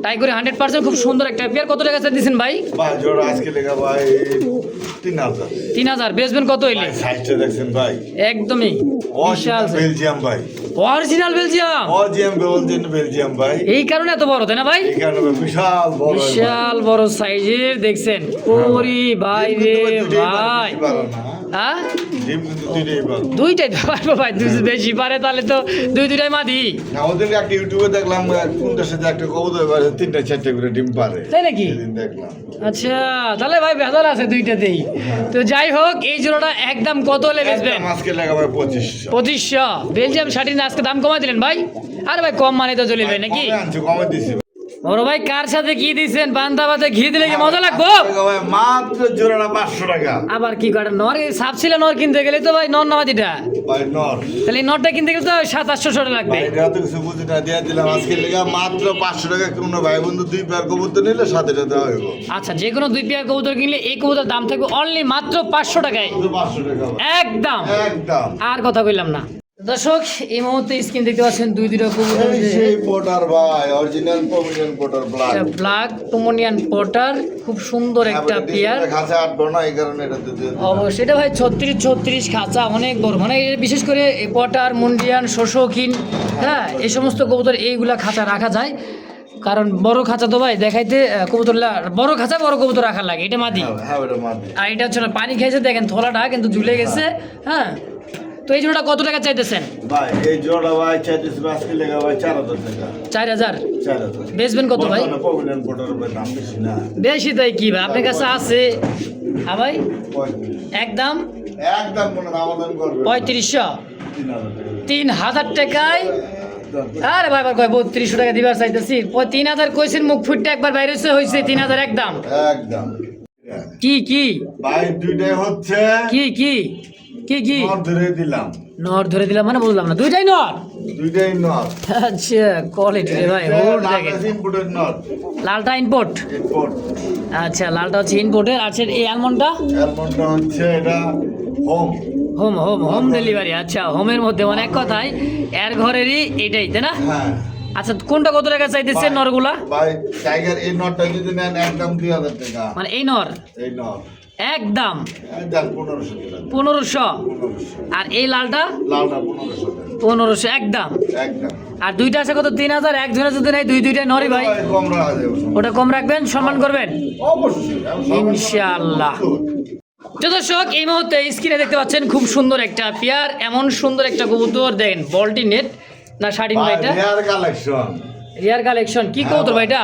[SPEAKER 1] তাই করে 100% খুব সুন্দর একটা পেয়ার। কত টাকা দিচ্ছেন ভাই?
[SPEAKER 2] ভাই জোড়া আজকে লেখা ভাই 3000।
[SPEAKER 1] 3000 বেচবেন কত হইলে?
[SPEAKER 2] সাইজটা দেখছেন ভাই,
[SPEAKER 1] একদমই বিশাল
[SPEAKER 2] বেলজিয়াম ভাই,
[SPEAKER 1] অরিজিনাল বেলজিয়াম।
[SPEAKER 2] বেলজিয়াম ভাই,
[SPEAKER 1] এই কারণে এত বড়, তাই না ভাই?
[SPEAKER 2] এই কারণে বিশাল বড়,
[SPEAKER 1] বিশাল বড় সাইজের দেখছেন। ওরে ভাই রে ভাই, হ্যাঁ
[SPEAKER 2] ডিম কিন্তু দুইটাই পারো।
[SPEAKER 1] দুইটাই তো পারবো ভাই, বেশি পারে তাহলে তো দুইটাই মাদি।
[SPEAKER 2] আমাদের একটা ইউটিউবে দেখলাম কোনটার সাথে একটা কবুতর পারে 3-4টা করে ডিম পারে,
[SPEAKER 1] তাই নাকি?
[SPEAKER 2] সেদিন দেখলাম।
[SPEAKER 1] আচ্ছা, তাহলে ভাই ভেজাল আছে দুইটাতেই। তো যাই হোক, এই জোড়াটা একদম কত হলে বেচবেন?
[SPEAKER 2] একদম আজকে লেখা ভাই 2500।
[SPEAKER 1] 2500 বেলজিয়াম শাটিন আজকে দাম কমাই দিলেন ভাই? আরে ভাই কম মানে তো জলিল ভাই নাকি?
[SPEAKER 2] কমে আনছি, কমে দিছি
[SPEAKER 1] বড় ভাই কার সাথে কি দিচ্ছেন? বান্দা ভাতে ঘি দিলে কি মজা লাগবো?
[SPEAKER 2] ভাই, মাত্র জোড়াটা 500 টাকা।
[SPEAKER 1] আবার কি করে নর সাপ ছিল, নর কিনতে গেলে তো ভাই নর নামাদিটা,
[SPEAKER 2] ভাই নর,
[SPEAKER 1] তাহলে এই নরটা কিনতে গেলে তো 700-800 টাকা লাগবে।
[SPEAKER 2] ভাই এটা তো কিছু বুঝি না, দিয়ে দিলাম আজকে লেখা মাত্র 500 টাকা। কোনো ভাই বন্ধু 2 পেয়ার কবুতর নিলে সাথে দেওয়া হইব।
[SPEAKER 1] আচ্ছা, যে কোনো 2 পেয়ার কবুতর কিনলে এই কবুতর দাম থাকবে অনলি মাত্র 500 টাকায়,
[SPEAKER 2] 500 টাকা ভাই।
[SPEAKER 1] একদম।
[SPEAKER 2] একদম
[SPEAKER 1] আর কথা কইলাম না। দর্শক এই মুহূর্তে স্ক্রিন দেখতে পাচ্ছেন দুইটা কবুতর,
[SPEAKER 2] এই সেই পোটার ভাই, অরিজিনাল পমিনিয়ান পোটার ব্ল্যাক।
[SPEAKER 1] ব্ল্যাক পোমোনিয়ান পটার, খুব সুন্দর একটা পেয়ার।
[SPEAKER 2] খাঁচা আটবো না, এই কারণে এটা দিতে
[SPEAKER 1] অবশ্যই এটা ভাই 36 খাঁচা, অনেক বড়, মানে বিশেষ করে এই পটার, মুন্ডিয়ান, শোষকিন, হ্যাঁ এই সমস্ত কবুতর এইগুলা খাঁচা রাখা যায়, কারণ বড় খাঁচা তো ভাই দেখাইতে কবুতর বড় খাঁচা বড় কবুতর রাখা লাগে। এটা মাদি,
[SPEAKER 2] হ্যাঁ এটা মাদি।
[SPEAKER 1] আর এটা হচ্ছে না, পানি খেয়েছে দেখেন থলাটা কিন্তু ঝুলে গেছে। হ্যাঁ, তো এই জোড়াটা কত টাকা চাইতেছেন
[SPEAKER 2] ভাই? এই জোড়া ভাই চাইতেছি আজকে লেখা ভাই 4000 টাকা।
[SPEAKER 1] 4000
[SPEAKER 2] 4000
[SPEAKER 1] বেচবেন কত ভাই?
[SPEAKER 2] পমিনিয়ান পোটার দাম বেশি না,
[SPEAKER 1] বেশি তাই কি ভাই, আপনার কাছে আছে? হ্যাঁ ভাই,
[SPEAKER 2] 35।
[SPEAKER 1] একদম
[SPEAKER 2] একদম কোনো দামাদাম করবে
[SPEAKER 1] 3500,
[SPEAKER 2] 3000 টাকা।
[SPEAKER 1] 3000 টাকায়। আরে ভাই ভাই 3200 টাকা দিবার চাইতেছি। 3000 কইছেন, মুখ ফুটতে একবার বাইরে হয়েছে 3000 একদম।
[SPEAKER 2] একদম
[SPEAKER 1] কি কি
[SPEAKER 2] ভাই দুইটাই হচ্ছে
[SPEAKER 1] কি কি কি কি
[SPEAKER 2] নর ধরে দিলাম।
[SPEAKER 1] নর ধরে দিলাম মানে বুঝলাম না, দুইটাই নর?
[SPEAKER 2] দুইটাই নট।
[SPEAKER 1] আচ্ছা কোয়ালিটি রে ভাই, হোড দেখেন।
[SPEAKER 2] Imported not.
[SPEAKER 1] লালটা ইম্পোর্ট।
[SPEAKER 2] ইম্পোর্ট।
[SPEAKER 1] আচ্ছা লালটা হচ্ছে ইম্পোর্টের। আচ্ছা এই অ্যালমন্ডটা?
[SPEAKER 2] অ্যালমন্ডটা হচ্ছে এটা home.
[SPEAKER 1] Home home home delivery. আচ্ছা হোমের মধ্যে মানে এক কথায় এর ঘরেরই এটাই, তাই না?
[SPEAKER 2] হ্যাঁ।
[SPEAKER 1] আচ্ছা কোনটা কত টাকা চাইতেছে নরগুলা?
[SPEAKER 2] ভাই টাইগার এই নটটা যদি নেন একদম 2000 টাকা।
[SPEAKER 1] মানে এই নর
[SPEAKER 2] এই নট
[SPEAKER 1] একদম
[SPEAKER 2] একদম 1500 টাকা।
[SPEAKER 1] 1500।
[SPEAKER 2] 1500।
[SPEAKER 1] আর এই লালটা?
[SPEAKER 2] লালটা 1500 টাকা।
[SPEAKER 1] 1500 একদম।
[SPEAKER 2] একদম।
[SPEAKER 1] আর দুইটা আছে কত? 3000। একজনের যদি নেই দুইটাই নরি ভাই।
[SPEAKER 2] কম রাখা যাবে।
[SPEAKER 1] ওটা কম রাখবেন, সম্মান করবেন
[SPEAKER 2] অবশ্যই।
[SPEAKER 1] ইনশাআল্লাহ। তো দর্শক এই মুহূর্তে স্ক্রিনে দেখতে পাচ্ছেন খুব সুন্দর একটা পেয়ার, এমন সুন্দর একটা কবুতর দেখেন। বলটি নেট না শাটিন ভাই? এটা
[SPEAKER 2] রেয়ার কালেকশন।
[SPEAKER 1] রিয়ার কালেকশন। কি কবুতর ভাই এটা?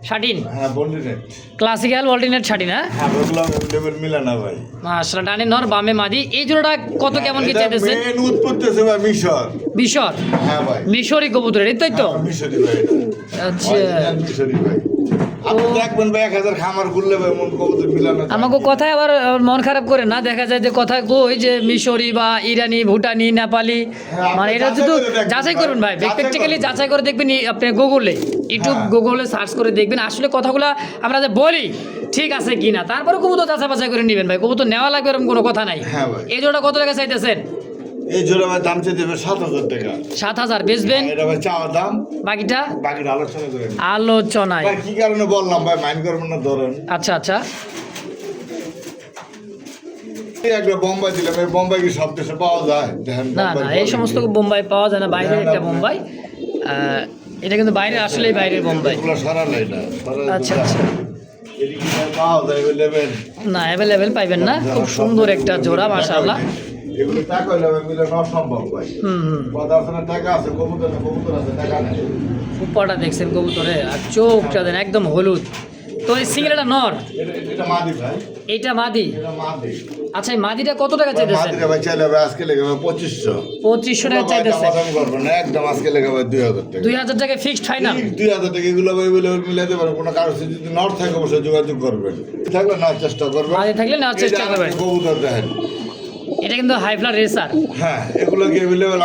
[SPEAKER 1] শাটিন?
[SPEAKER 2] হ্যাঁ বললি নেট।
[SPEAKER 1] ক্লাসিক্যাল বলটি নেট শাটিন। হ্যাঁ
[SPEAKER 2] হ্যাঁ বললাম লেভেল মিলে না ভাই।
[SPEAKER 1] মাশাআল্লাহ। ডানে নর বামে মাদি। এই জোড়াটা কত কেমন কি চাইতেছেন?
[SPEAKER 2] মেন উৎপত্তি আছে ভাই মিশর।
[SPEAKER 1] মিশর?
[SPEAKER 2] হ্যাঁ ভাই।
[SPEAKER 1] মিশরি কবুতর এই তাই তো?
[SPEAKER 2] হ্যাঁ, মিশরি ভাই এটা।
[SPEAKER 1] আচ্ছা
[SPEAKER 2] অরিজিনাল মিশরি ভাই। আপনি দেখবেন ভাই 1000 খামার ঘুরলে ভাই মন কবুতর মিলানো যায়।
[SPEAKER 1] আমাকে কথায় আবার মন খারাপ করে না, দেখা যায় যে কথা কই যে মিশরি বা ইরানি ভুটানি নেপালি, মানে এটা শুধু যাচাই করবেন ভাই, প্র্যাকটিক্যালি যাচাই করে দেখবেন। আপনি গুগলে ইউটিউব গুগলে সার্চ করে দেখবেন আসলে কথাগুলো আমরা যে বলি ঠিক আছে কিনা, তারপরে কবুতর যাচাই বাছাই করে নেবেন ভাই। কবুতর নেওয়া লাগবে এরকম কোনো কথা নাই।
[SPEAKER 2] হ্যাঁ ভাই।
[SPEAKER 1] এই জোড়া কত টাকা চাইতেছেন?
[SPEAKER 2] এই জোড়া ভাই দাম চেয়ে দেবে 7000 টাকা।
[SPEAKER 1] 7000 বেচবেন?
[SPEAKER 2] এটা ভাই চাওয়া দাম,
[SPEAKER 1] বাকিটা
[SPEAKER 2] বাকিটা আলোচনা করেন।
[SPEAKER 1] আলোচনায়।
[SPEAKER 2] ভাই কি কারণে বললাম ভাই মাইন্ড করবেন না, ধরেন
[SPEAKER 1] আচ্ছা আচ্ছা।
[SPEAKER 2] এই একটা বোম্বাই দিলাম, এই বোম্বাই কি সব দেশে পাওয়া যায়? দেখেন
[SPEAKER 1] না
[SPEAKER 2] বোম্বাই
[SPEAKER 1] না, এই সমস্ত বোম্বাই পাওয়া যায় না, বাইরের একটা বোম্বাই। এটা কিন্তু বাইরে, আসলেই বাইরের বোম্বাই।
[SPEAKER 2] এগুলো সরানো এটা
[SPEAKER 1] আচ্ছা আচ্ছা।
[SPEAKER 2] এদিকে ভাই পাওয়া যায় অ্যাভেলেবেল।
[SPEAKER 1] না অ্যাভেলেবেল পাইবেন না। খুব সুন্দর একটা জোড়া মাশাআল্লাহ।
[SPEAKER 2] এগুলো টাকা হইলে ভাই মিলে না সম্ভব ভাই।
[SPEAKER 1] হুম।
[SPEAKER 2] কথা আছে না, টাকা আছে, কবুতর না, কবুতর আছে, টাকা নেই।
[SPEAKER 1] উপরটা দেখছেন কবুতরে, আর চোখটা দেন একদম হলুদ। তো এই সিঙ্গেলটা নর,
[SPEAKER 2] এটা মাদি ভাই।
[SPEAKER 1] এইটা মাদি।
[SPEAKER 2] এটা মাদি।
[SPEAKER 1] আচ্ছা এই মাদিটা কত টাকা চাইতেছেন?
[SPEAKER 2] মাদিটা ভাই চাইলে ভাই আজকে লেগে ভাই 2500।
[SPEAKER 1] 2500 টাকা চাইতেছে।
[SPEAKER 2] দাম করবেন না, একদম আজকে লেগে ভাই 2000 টাকা।
[SPEAKER 1] 2000 টাকা ফিক্সড ফাইনাল?
[SPEAKER 2] 2000 টাকা এগুলো ভাই বলে মিলাতে পারবেন। কোনো কারো সাথে যদি নট থাকে অবশ্যই যোগাযোগ করবেন, থাকলে নেওয়ার চেষ্টা করবেন।
[SPEAKER 1] মাদি থাকলে নেওয়ার চেষ্টা করবেন।
[SPEAKER 2] কবুতর দেখেন,
[SPEAKER 1] এটা কিন্তু হাই ফ্লার রেসার।
[SPEAKER 2] হ্যাঁ এগুলো কি অ্যাভেলেবেল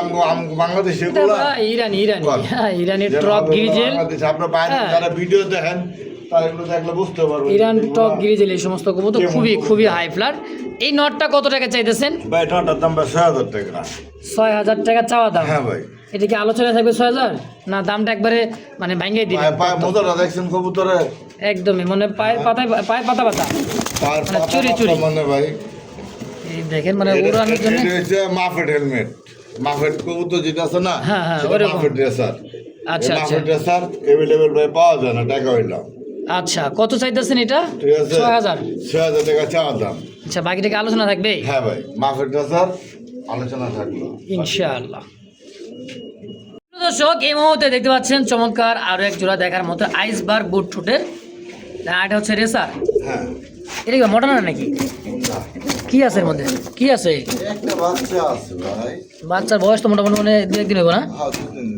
[SPEAKER 2] বাংলাদেশে? এগুলো
[SPEAKER 1] ইরানি
[SPEAKER 2] কর।
[SPEAKER 1] হ্যাঁ ইরানি টপ গ্রিজেল।
[SPEAKER 2] বাংলাদেশে আপনার বাইরে
[SPEAKER 1] হ্যাঁ।
[SPEAKER 2] যারা ভিডিও দেখেন তারা এগুলো দেখলে বুঝতে পারবেন।
[SPEAKER 1] ইরান
[SPEAKER 2] এগুলো-
[SPEAKER 1] টপ গ্রিজেল এই সমস্ত কবুতর খুবই খুবই হাই ফ্লার। এই নটটা কত টাকা চাইতেছেন?
[SPEAKER 2] ভাই নটার দাম ভাই 6000 টাকা।
[SPEAKER 1] 6000 টাকা চাওয়া দাম।
[SPEAKER 2] হ্যাঁ ভাই।
[SPEAKER 1] এটা কি আলোচনা থাকবে 6000? না দামটা একবারে মানে ভাঙিয়ে দিবেন?
[SPEAKER 2] পায়ে মোজাটা দেখছেন কবুতরের?
[SPEAKER 1] একদমই মানে পায়ের পাতায়, পায়ের পাতা পাতা
[SPEAKER 2] পায়ের
[SPEAKER 1] মানে
[SPEAKER 2] পাতা
[SPEAKER 1] চুরি
[SPEAKER 2] পাতা
[SPEAKER 1] চুরি।
[SPEAKER 2] মানে ভাই
[SPEAKER 1] এই দেখেন মানে
[SPEAKER 2] এটা
[SPEAKER 1] উড়ানোর জন্য।
[SPEAKER 2] হচ্ছে মাফেট হেলমেট। মাফেট কবুতর যেটা আছে না,
[SPEAKER 1] হ্যাঁ, হ্যাঁ,
[SPEAKER 2] সেটা
[SPEAKER 1] ওরকম।
[SPEAKER 2] মাফেট ড্রেসার।
[SPEAKER 1] আচ্ছা, আচ্ছা।
[SPEAKER 2] মাফেট ড্রেসার অ্যাভেলেবেল ভাই পাওয়া যায় না, টাকা হইলাম।
[SPEAKER 1] আচ্ছা কত চাইতেছেন এটা?
[SPEAKER 2] ঠিক আছে
[SPEAKER 1] 6000।
[SPEAKER 2] 6000 টাকা চাওয়া দাম।
[SPEAKER 1] আচ্ছা বাকিটা কি আলোচনা থাকবে?
[SPEAKER 2] হ্যাঁ ভাই মাফেট ড্রেসার আলোচনা থাকলো
[SPEAKER 1] ইনশাআল্লাহ। দর্শক এই মুহূর্তে দেখতে পাচ্ছেন চমৎকার আরো এক জোড়া দেখার মতো আইসবার বুট ঠোঁটের। এটা হচ্ছে রেসার।
[SPEAKER 2] হ্যাঁ।
[SPEAKER 1] এটা কি মডার্ন নাকি? কি আছে এর মধ্যে? কি আছে?
[SPEAKER 2] একটা বাচ্চা আছে ভাই।
[SPEAKER 1] বাচ্চার বয়স তো মোটামুটি মানে 2-1 দিন হইব না?
[SPEAKER 2] হ্যাঁ, দুদিন।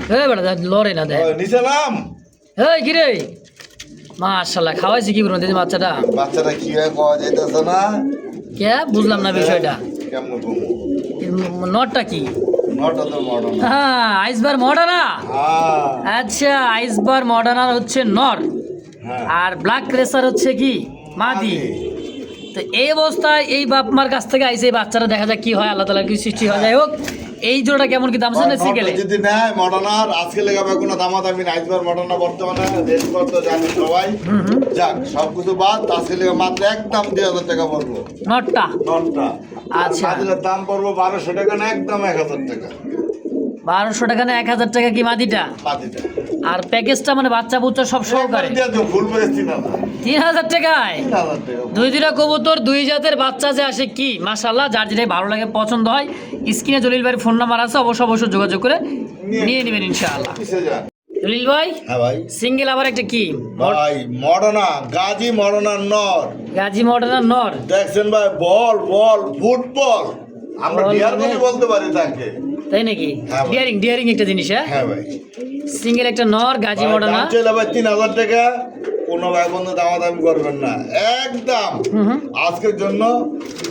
[SPEAKER 1] হ্যাঁ বেটা লড়ে না দেখ।
[SPEAKER 2] ওই, নিচে নাম।
[SPEAKER 1] এই কি রে? মাশাআল্লাহ, খাওয়াইছি কি করে দিদি বাচ্চাটা?
[SPEAKER 2] বাচ্চাটা কি হয় পাওয়া যাইতেছে না?
[SPEAKER 1] কে বুঝলাম না বিষয়টা।
[SPEAKER 2] কেমন কমু?
[SPEAKER 1] নটটা কি?
[SPEAKER 2] নটা তো মডার্ন।
[SPEAKER 1] হ্যাঁ আইসবার মডার্না।
[SPEAKER 2] হ্যাঁ।
[SPEAKER 1] আচ্ছা আইসবার মডার্নার হচ্ছে নর,
[SPEAKER 2] হ্যাঁ।
[SPEAKER 1] আর ব্ল্যাক রেসার হচ্ছে কি মাদি। তো এই অবস্থায় এই বাপ মার কাছ থেকে আইসে এই বাচ্চারা, দেখা যাক কি হয়, আল্লাহ তাআলার কি সৃষ্টি হয়। যাই হোক এই জোড়াটা কেমন কি দাম আছে না সিঙ্গেলে?
[SPEAKER 2] নটা যদি নেয় মডার্নার আজকে লেগাবে কোনো দামাদামি নাই। আইসবার মডার্না বর্তমানে রেট কত জানি সবাই। যাক সবকিছু বাদ, আজকে লেগে মাত্র একদম 2000 টাকা পড়বো
[SPEAKER 1] নটটা?
[SPEAKER 2] নটটা।
[SPEAKER 1] আচ্ছা।
[SPEAKER 2] মাদিলের দাম পড়বো 1200 টাকা না, একদম 1000 টাকা।
[SPEAKER 1] 1200 টাকা না 1000 টাকা কি মাদিটা?
[SPEAKER 2] মাদিটা
[SPEAKER 1] আর প্যাকেজটা মানে বাচ্চা বুচ্চা সব সহকারে
[SPEAKER 2] দিয়ে দাও, ফুল প্রাইস 3000।
[SPEAKER 1] 3000 টাকায়
[SPEAKER 2] 3000 টাকা।
[SPEAKER 1] দুইটা কবুতর, দুই জাতের বাচ্চা যে আসে কি মাশাআল্লাহ। যার যেটাই ভালো লাগে পছন্দ হয়, স্ক্রিনে জলিল ভাইয়ের ফোন নাম্বার আছে, অবশ্যই যোগাযোগ করে নিয়ে নেবেন ইনশাআল্লাহ।
[SPEAKER 2] কিসে যান?
[SPEAKER 1] জলিল ভাই
[SPEAKER 2] হ্যাঁ ভাই।
[SPEAKER 1] সিঙ্গেল আবার একটা কি
[SPEAKER 2] ভাই মডার্না গাজী মডার্না নর
[SPEAKER 1] গাজী মডার্নার নর।
[SPEAKER 2] দেখছেন ভাই, বল বল ফুটবল আমরা
[SPEAKER 1] বল
[SPEAKER 2] ডিয়ার
[SPEAKER 1] মানে-
[SPEAKER 2] বলে বলতে পারি তাকে।
[SPEAKER 1] তাই নাকি?
[SPEAKER 2] হ্যাঁ ভাই।
[SPEAKER 1] ডিয়ারিং একটা জিনিস। হ্যাঁ
[SPEAKER 2] হ্যাঁ ভাই।
[SPEAKER 1] সিঙ্গেল একটা নর গাজী মডার্না।
[SPEAKER 2] দাম চলে ভাই 3000 টাকা। কোনো ভাই বন্ধু দামাদামি করবেন না, একদম আজকের জন্য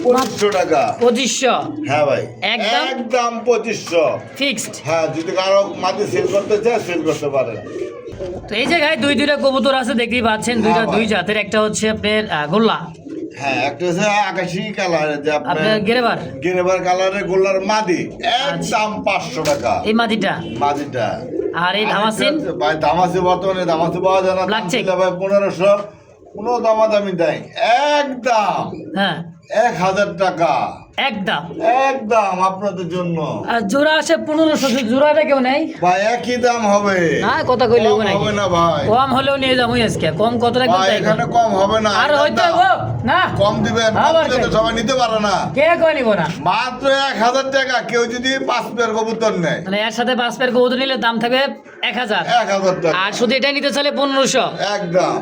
[SPEAKER 2] 2500 টাকা।
[SPEAKER 1] 2500
[SPEAKER 2] হ্যাঁ ভাই,
[SPEAKER 1] একদম?
[SPEAKER 2] একদম 2500
[SPEAKER 1] ফিক্সড।
[SPEAKER 2] হ্যাঁ, যদি কারো মাটি সেল করতে চায় সেল করতে পারেন।
[SPEAKER 1] তো এই জায়গায় দুইটা কবুতর আছে দেখতেই পাচ্ছেন, দুইটা
[SPEAKER 2] হ্যাঁ ভাই।
[SPEAKER 1] দুই জাতের, একটা হচ্ছে আপনার গোল্লা,
[SPEAKER 2] হ্যাঁ, একটা হচ্ছে আকাশি কালারের যে
[SPEAKER 1] আপনার
[SPEAKER 2] আপনার
[SPEAKER 1] গেরেবার,
[SPEAKER 2] গেরেবার কালারের গোল্লার মাদি, একদম 500 টাকা
[SPEAKER 1] এই মাদিটা।
[SPEAKER 2] মাদিটা।
[SPEAKER 1] আর এই ধামাসিন
[SPEAKER 2] ভাই ধামাসি বর্তমানে ধামাসি পাওয়া যায় না,
[SPEAKER 1] Black
[SPEAKER 2] দাম
[SPEAKER 1] check।
[SPEAKER 2] দিলে ভাই 1500, কোনো দামাদামি দেয়, একদম
[SPEAKER 1] হ্যাঁ
[SPEAKER 2] 1000 টাকা,
[SPEAKER 1] একদম।
[SPEAKER 2] একদম আপনাদের জন্য।
[SPEAKER 1] আর জোড়া আছে 1500, জোড়াটা কেউ নেই
[SPEAKER 2] ভাই একই দাম হবে
[SPEAKER 1] না, কথা কইলে
[SPEAKER 2] কম
[SPEAKER 1] হবে নাকি?
[SPEAKER 2] হবে না ভাই,
[SPEAKER 1] কম হলেও নিয়ে যাবো আজকে, কম কত টাকা
[SPEAKER 2] ভাই এখানে কম হবে না,
[SPEAKER 1] আর হয়তো
[SPEAKER 2] দাম।
[SPEAKER 1] গো, না
[SPEAKER 2] কম দিবেন, কম
[SPEAKER 1] আবার
[SPEAKER 2] দিলে তো
[SPEAKER 1] কে?
[SPEAKER 2] সবাই নিতে পারে না।
[SPEAKER 1] কে কয় নিব না,
[SPEAKER 2] মাত্র 1000 টাকা, কেউ যদি 5 পেয়ার কবুতর নেয়
[SPEAKER 1] মানে এর সাথে 5 পেয়ার কবুতর নিলে দাম থাকবে 1000,
[SPEAKER 2] 1000 টাকা,
[SPEAKER 1] আর শুধু এটাই নিতে চাইলে 1500।
[SPEAKER 2] একদম।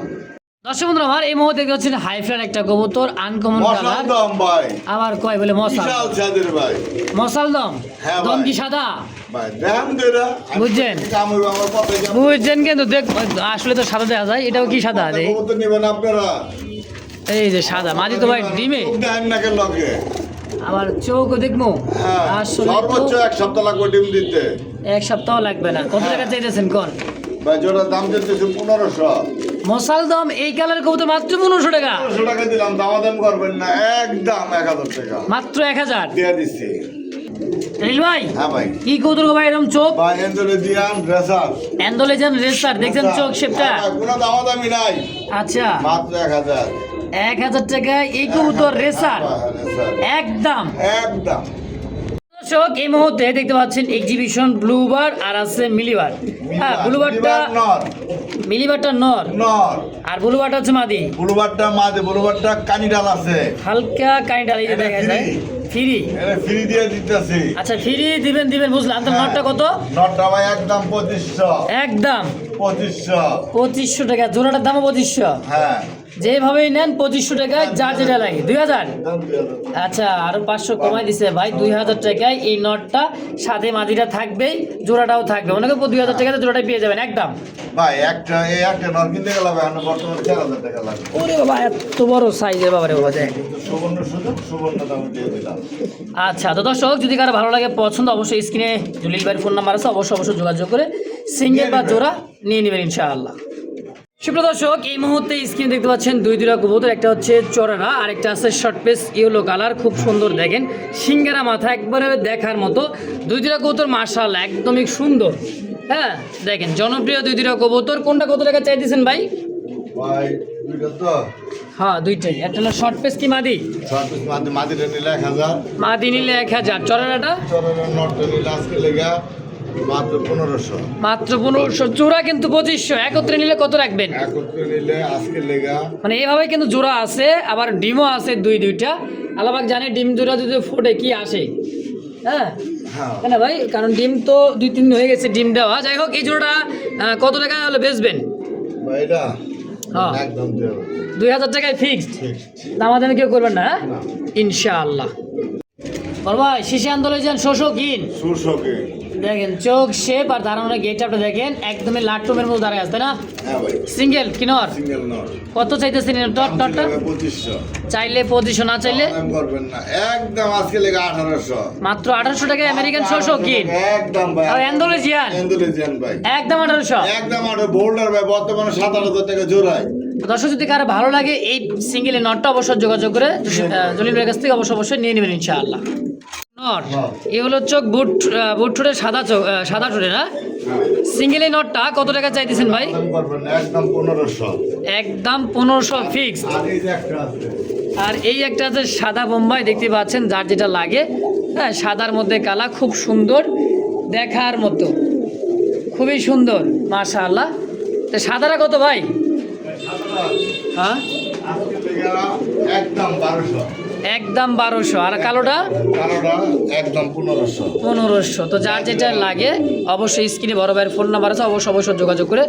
[SPEAKER 1] দর্শক বন্ধুরা আমার এই মুহূর্তে দেখতে হচ্ছেন হাইফ্লার একটা কবুতর, আনকমন
[SPEAKER 2] মশাল
[SPEAKER 1] কালার,
[SPEAKER 2] দম ভাই,
[SPEAKER 1] আবার কয় বলে মশাল,
[SPEAKER 2] বিশাল ছাদের ভাই,
[SPEAKER 1] মশাল দম,
[SPEAKER 2] হ্যাঁ
[SPEAKER 1] দম
[SPEAKER 2] ভাই।
[SPEAKER 1] কি সাদা?
[SPEAKER 2] ভাই দাম দেরা
[SPEAKER 1] বুঝছেন?
[SPEAKER 2] কামড় আমার পথে যাবে,
[SPEAKER 1] বুঝছেন কিন্তু দেখ, আসলে তো সাদা দেখা যায়, এটাও কি সাদা রে?
[SPEAKER 2] কবুতর নেবেন আপনারা,
[SPEAKER 1] এই যে সাদা মাঝি তো ভাই ডিমে,
[SPEAKER 2] খুব দেন না কেন লগে,
[SPEAKER 1] আবার চোখও দেখবো,
[SPEAKER 2] হ্যাঁ
[SPEAKER 1] আসলে
[SPEAKER 2] সর্বোচ্চ
[SPEAKER 1] তো
[SPEAKER 2] 1 সপ্তাহ লাগবে ডিম দিতে।
[SPEAKER 1] এক সপ্তাহ লাগবে না। কত টাকা চাইতেছেন কোন?
[SPEAKER 2] ভাই জোড়া দাম দিতেছে 1500,
[SPEAKER 1] মশাল দম এই কালার কবুতর মাত্র 1500 টাকা,
[SPEAKER 2] 1500 টাকা দিলাম, দামাদাম করবেন না, একদম 1000 টাকা
[SPEAKER 1] মাত্র 1000।
[SPEAKER 2] দিয়ে দিচ্ছি।
[SPEAKER 1] রিল ভাই
[SPEAKER 2] হ্যাঁ ভাই,
[SPEAKER 1] কি কবুতর গো ভাই এরকম চোখ?
[SPEAKER 2] ভাই ইন্দোনেশিয়ান রেসার,
[SPEAKER 1] অ্যান্ডোলেজান রেসার, দেখছেন চোখ শেপটা?
[SPEAKER 2] হ্যাঁ ভাই, কোনো দামাদামি নাই,
[SPEAKER 1] আচ্ছা
[SPEAKER 2] মাত্র 1000
[SPEAKER 1] 1000 টাকা এই কবুতর রেসার,
[SPEAKER 2] রেসার,
[SPEAKER 1] একদম।
[SPEAKER 2] একদম।
[SPEAKER 1] দর্শক এই মুহূর্তে দেখতে পাচ্ছেন এক্সিবিশন ব্লুবার আর আছে মিলিবার। হ্যাঁ ব্লুবারটা,
[SPEAKER 2] নর,
[SPEAKER 1] মিলিবারটা নর,
[SPEAKER 2] নর,
[SPEAKER 1] আর ব্লুবারটা হচ্ছে মাদি।
[SPEAKER 2] বুলুবারটা মাঝে, বুলুবারটা কানি ডাল আছে,
[SPEAKER 1] হালকা কাইন্ড আলি
[SPEAKER 2] এটা
[SPEAKER 1] দেখা যায়,
[SPEAKER 2] free।
[SPEAKER 1] ফ্রি।
[SPEAKER 2] এটা ফ্রি দিয়ে দিতেছি।
[SPEAKER 1] আচ্ছা ফ্রি দিবেন দিবেন বুঝলাম, তো নটটা কত?
[SPEAKER 2] নটটা ভাই একদম 2500,
[SPEAKER 1] একদম
[SPEAKER 2] 2500,
[SPEAKER 1] 2500 টাকা, জোড়াটার দামও 2500,
[SPEAKER 2] হ্যাঁ
[SPEAKER 1] যেভাবেই নেন 2500 টাকায়, যা যেটা লাগে 2000।
[SPEAKER 2] দাম দিয়ে দেবো।
[SPEAKER 1] আচ্ছা আরো 500 কমাই দিছে ভাই, 2000 টাকায় এই নটটা, সাথে মাদিটা থাকবেই, জোড়াটাও থাকবে, অনেকে 2000 টাকাতে জোড়াটাই পেয়ে যাবেন একদম।
[SPEAKER 2] ভাই একটা এই একটা নর কিনতে গেলে ভাই আমরা বর্তমানে 4000 টাকা লাগবে,
[SPEAKER 1] ওরে বাবা এত বড় সাইজের বাবা রে বাবা দেখ।
[SPEAKER 2] কিন্তু সুবর্ণ সুযোগ, সুবর্ণ দাম দিয়ে দিলাম।
[SPEAKER 1] আচ্ছা তো দর্শক যদি কারো ভালো লাগে পছন্দ, অবশ্যই স্ক্রিনে জলিল ভাইয়ের ফোন নাম্বার আছে, অবশ্যই যোগাযোগ করে সিঙ্গেল বা জোড়া নিয়ে নেবেন ইনশাআল্লাহ। সুপ্রিয় দর্শক এই মুহূর্তে স্ক্রিনে দেখতে পাচ্ছেন দুইটা কবুতর, একটা হচ্ছে চড়ারা আর একটা আছে শর্ট পেস ইয়েলো কালার, খুব সুন্দর দেখেন, সিঙ্গারা মাথা একবারে দেখার মতো দুইটা কবুতর, মাশাআল্লাহ একদমই সুন্দর। হ্যাঁ দেখেন জনপ্রিয় দুইটা কবুতর, কোনটা কত টাকা চাইতেছেন ভাই?
[SPEAKER 2] ভাই দুইটা তো
[SPEAKER 1] হ্যাঁ দুইটাই, একটা হলো শর্ট পেস কি মাদি,
[SPEAKER 2] সর্বিস মাদিটা নিলে 1000,
[SPEAKER 1] মাদি নিলে 1000, চড়ারাটা
[SPEAKER 2] চরের নটটা নিলে আজকে লেগা মাত্র 1500,
[SPEAKER 1] মাত্র 1500, জোড়া কিন্তু 2500, একত্রে নিলে কত রাখবেন?
[SPEAKER 2] একত্রে নিলে আজকে লেগা
[SPEAKER 1] মানে এইভাবে কিন্তু জোড়া আছে, আবার ডিমও আছে দুইটা। আলাবাক জানে ডিম জোড়া যদি ফোটে কি আসে, হ্যাঁ
[SPEAKER 2] হ্যাঁ
[SPEAKER 1] না ভাই, কারণ ডিম তো 2-3 হয়ে গেছে ডিম দেওয়া। যাই হোক এই জোড়াটা কত টাকা হলে বেচবেন?
[SPEAKER 2] ভাই এটা
[SPEAKER 1] হ্যাঁ
[SPEAKER 2] একদম দেব
[SPEAKER 1] 2000 টাকায় ফিক্সড, দামাদামি কেউ করবেন না, হ্যাঁ? ইনশাআল্লাহ। বল ভাই শিশি আন্দোলন যান শোষো কিন,
[SPEAKER 2] সুশোকে।
[SPEAKER 1] দেখেন চোখ শেপ আর দাঁড়ানোর গেট আপটা দেখেন, একদমই লাট্টুমের মতো দাঁড়ায় আসতে না।
[SPEAKER 2] হ্যাঁ ভাই
[SPEAKER 1] সিঙ্গেল কিনর
[SPEAKER 2] সিঙ্গেল নট,
[SPEAKER 1] কত চাইতেছেন টটটা?
[SPEAKER 2] 2500,
[SPEAKER 1] চাইলে 2500, না চাইলে
[SPEAKER 2] দাম করবেন না, একদম আজকে লেগা 1800,
[SPEAKER 1] মাত্র 1800 টাকায় আমেরিকান শোষো কিন,
[SPEAKER 2] একদম ভাই
[SPEAKER 1] আর অ্যান্ডোলেজিয়ান
[SPEAKER 2] ইন্দোনেশিয়ান ভাই
[SPEAKER 1] একদম 1800।
[SPEAKER 2] একদম আর বোল্ডার ভাই বর্তমানে 7000 টাকা জোড়ায়।
[SPEAKER 1] দর্শক যদি কারো ভালো লাগে এই সিঙ্গেল নটটা অবশ্যই যোগাযোগ করে জলিল ভাইয়ের কাছ থেকে অবশ্যই নিয়ে নেবেন ইনশাআল্লাহ। নট এ হলো চোখ বুট বুট ঠোঁটে সাদা চোখ, সাদা ঠোঁটে না। সিঙ্গেল এই নটটা কত টাকা চাইতেছেন ভাই?
[SPEAKER 2] দাম করবেন না, একদম 1500,
[SPEAKER 1] একদম 1500 ফিক্সড।
[SPEAKER 2] আর এই যে একটা আছে
[SPEAKER 1] আর এই একটা আছে সাদা বোম্বাই, দেখতে পাচ্ছেন যার যেটা লাগে, হ্যাঁ সাদার মধ্যে কালা, খুব সুন্দর দেখার মতো, খুবই সুন্দর মাশাআল্লাহ। তো সাদারা কত ভাই? হ্যাঁ
[SPEAKER 2] আজকে লেগা একদম 1200,
[SPEAKER 1] একদম 1200, আর কালোটা
[SPEAKER 2] কালোটা একদম 1500।
[SPEAKER 1] 1500। তো যার যেটা লাগে অবশ্যই স্ক্রিনে বড় ভাইয়ের ফোন নাম্বার আছে, অবশ্যই যোগাযোগ করে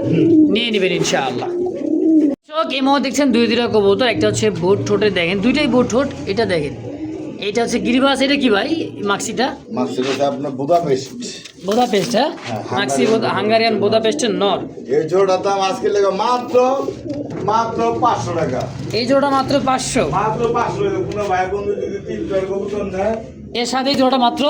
[SPEAKER 1] নিয়ে নেবেন ইনশাআল্লাহ। চোখ এই মুহূর্তে দেখছেন দুইটা কবুতর, একটা হচ্ছে বুট ঠোঁটে দেখেন, দুইটাই বুট ঠোঁট, এটা দেখেন, এটা হচ্ছে গিরিবাস, এটা কি ভাই মাক্সিটা?
[SPEAKER 2] মাছটা আপনার বুদাপেস্ট,
[SPEAKER 1] বোদাপেস্ট, হ্যাঁ মাক্সি হাঙ্গারিয়ান বোদাপেস্টের নর।
[SPEAKER 2] এই জোড়া দাম আজকে লেগা মাত্র মাত্র 500 টাকা।
[SPEAKER 1] এই জোড়াটা মাত্র 500।
[SPEAKER 2] মাত্র 500 টাকা। কোনো ভাই বন্ধু যদি 3 জোড়া কবুতর নেয়
[SPEAKER 1] এর সাথে এই জোড়াটা মাত্র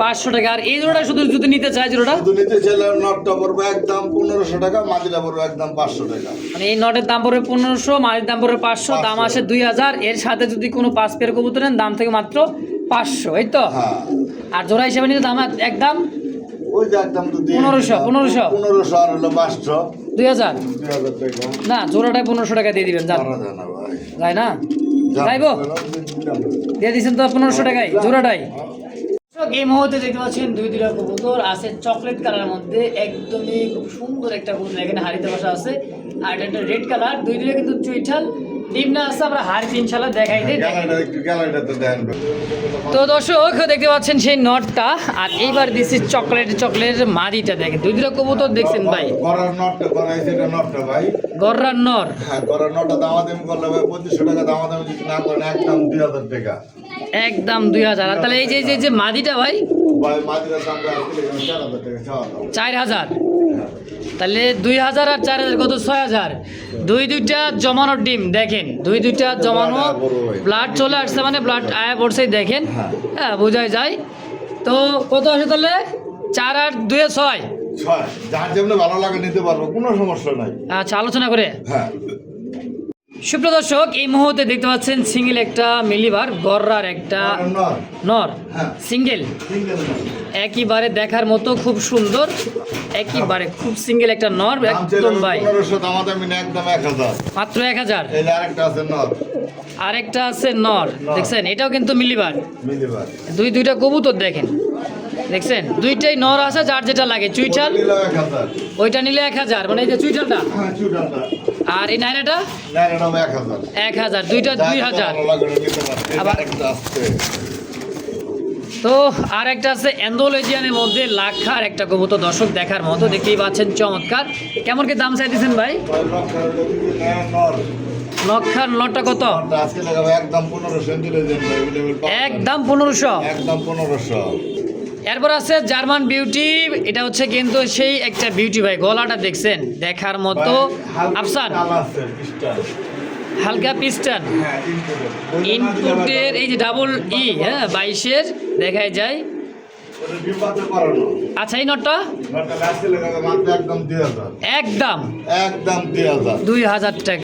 [SPEAKER 1] 500 টাকা। আর এই জোড়াটা শুধু যদি নিতে চায় জোড়াটা,
[SPEAKER 2] শুধু নিতে চাইলে নটটা পড়বে একদম 1500 টাকা, মাদিটা পড়বে একদম 500 টাকা।
[SPEAKER 1] মানে এই নটের দাম পড়বে 1500, মাটির দাম পড়বে 500, দাম আসে 2000। এর সাথে যদি কোনো 5 পেয়ার কবুতর নেন দাম থেকে মাত্র 500, এই তো।
[SPEAKER 2] হ্যাঁ,
[SPEAKER 1] আর জোড়া হিসেবে নিলে দাম একদম
[SPEAKER 2] ওই যে একদম তো
[SPEAKER 1] 1500
[SPEAKER 2] 1500 আর হলো 500
[SPEAKER 1] 2000
[SPEAKER 2] 2000 টাকা।
[SPEAKER 1] না, জোড়াটায় 1500 টাকা দিয়ে দিবেন, যান।
[SPEAKER 2] করা যায় না ভাই।
[SPEAKER 1] যাই না,
[SPEAKER 2] যান,
[SPEAKER 1] যাইবো
[SPEAKER 2] দিলাম।
[SPEAKER 1] দিয়ে দিচ্ছেন তো 1500 টাকায় জোড়াটাই। এই মুহূর্তে দেখতে পাচ্ছেন দুইটা কবুতর আছে চকলেট কালারের মধ্যে, একদমই খুব সুন্দর একটা কবুতর এখানে হাড়িতে বসা আছে। আর এটা একটা রেড কালার, দুইটা কিন্তু চুইঠাল ডিম না আছে। আমরা হাড়িতে ইনশাল্লাহ দেখাই দিই।
[SPEAKER 2] গ্যালারিটা একটু গ্যালারিটা তো দেন।
[SPEAKER 1] তো দর্শক দেখতে পাচ্ছেন সেই নটটা, আর এইবার দিচ্ছি চকলেট মাদিটা। দেখেন দুইটা কবুতর দেখছেন ভাই,
[SPEAKER 2] গড়ার নটটা করাইছে, এটা নটটা ভাই।
[SPEAKER 1] গররার নর।
[SPEAKER 2] হ্যাঁ, গড়ার নটটা দামাদামি করলে ভাই 2500 টাকা, দামাদামি যদি না করেন একদম 2000 টাকা।
[SPEAKER 1] একদম 2000। আর তাহলে এই যে মাদিটা ভাই
[SPEAKER 2] ভাই মাদিরা দাম আজকে 4000 টাকা চাওয়া দাম।
[SPEAKER 1] 4000, তাহলে 2000 আর 4000 কত 6000। দুইটা জমানোর ডিম দেখেন, দুইটা জমানো ব্লাড চলে আসছে, মানে ব্লাড আয়া পড়ছেই দেখেন। হ্যাঁ, বোঝাই যায়। তো কত আসে তাহলে? 4 আর 2 6।
[SPEAKER 2] 6, যার যেমন ভালো লাগে নিতে পারবো, কোনো সমস্যা নাই।
[SPEAKER 1] আচ্ছা, আলোচনা করে।
[SPEAKER 2] হ্যাঁ,
[SPEAKER 1] সুপ্রিয় দর্শক এই মুহূর্তে দেখতে পাচ্ছেন সিঙ্গেল একটা মিলিবার গররার একটা
[SPEAKER 2] নর।
[SPEAKER 1] নর,
[SPEAKER 2] হ্যাঁ।
[SPEAKER 1] সিঙ্গেল,
[SPEAKER 2] সিঙ্গেল নর।
[SPEAKER 1] একেবারে দেখার মতো খুব সুন্দর, একেবারে খুব সিঙ্গেল একটা নর
[SPEAKER 2] দাম চাইলে
[SPEAKER 1] একদম ভাই
[SPEAKER 2] 1500, দামাদামি না একদম 1000।
[SPEAKER 1] মাত্র 1000।
[SPEAKER 2] এই যে আরেকটা আছে নর,
[SPEAKER 1] আরেকটা আছে নর, দেখছেন এটাও কিন্তু মিলিবার।
[SPEAKER 2] মিলিবার।
[SPEAKER 1] দুইটা কবুতর দেখেন, দেখছেন দুইটাই নর আছে, যার যেটা লাগে। চুইঠাল
[SPEAKER 2] নিলাম 1000।
[SPEAKER 1] ওইটা নিলে 1000, মানে এই যে চুইঠালটা।
[SPEAKER 2] হ্যাঁ, চুটাটা।
[SPEAKER 1] আর এই নাইনাটা
[SPEAKER 2] না, এটা 1000।
[SPEAKER 1] 1000, দুইটা 2000।
[SPEAKER 2] ভালো লাগে নিতে পারবে।
[SPEAKER 1] আবার
[SPEAKER 2] আরেকটা আসছে।
[SPEAKER 1] তো আর একটা আছে অ্যান্ডোলজিয়ানের মধ্যে লাখার একটা কবুতর, দর্শক দেখার মতো, দেখতেই পাচ্ছেন চমৎকার। কেমন কি দাম চাইতেছেন ভাই?
[SPEAKER 2] ভাই লক্ষার যদি নেয় নর,
[SPEAKER 1] লক্ষার নটটা কত?
[SPEAKER 2] নরটা আজকে লাগাবো একদম 1500 ইন্টেলিজেন্ট ভাই, available পাবেন।
[SPEAKER 1] একদম 1500।
[SPEAKER 2] একদম 1500।
[SPEAKER 1] এরপর আছে জার্মান বিউটি, এটা হচ্ছে কিন্তু সেই একটা বিউটি ভাই, গলাটা দেখছেন দেখার মতো। আফসান হালকা পিস্টান
[SPEAKER 2] হ্যাঁ,
[SPEAKER 1] ইনপুটের, এই যে ডাবল ই, হ্যাঁ 22-এর দেখাই যায়।
[SPEAKER 2] ওটা ডিব্বাতে করানো।
[SPEAKER 1] আচ্ছা, এই নটটা
[SPEAKER 2] নরটা আজকে লাগাবো মাত্র একদম 2000।
[SPEAKER 1] একদম
[SPEAKER 2] একদম 2000।
[SPEAKER 1] 2000 টাকা।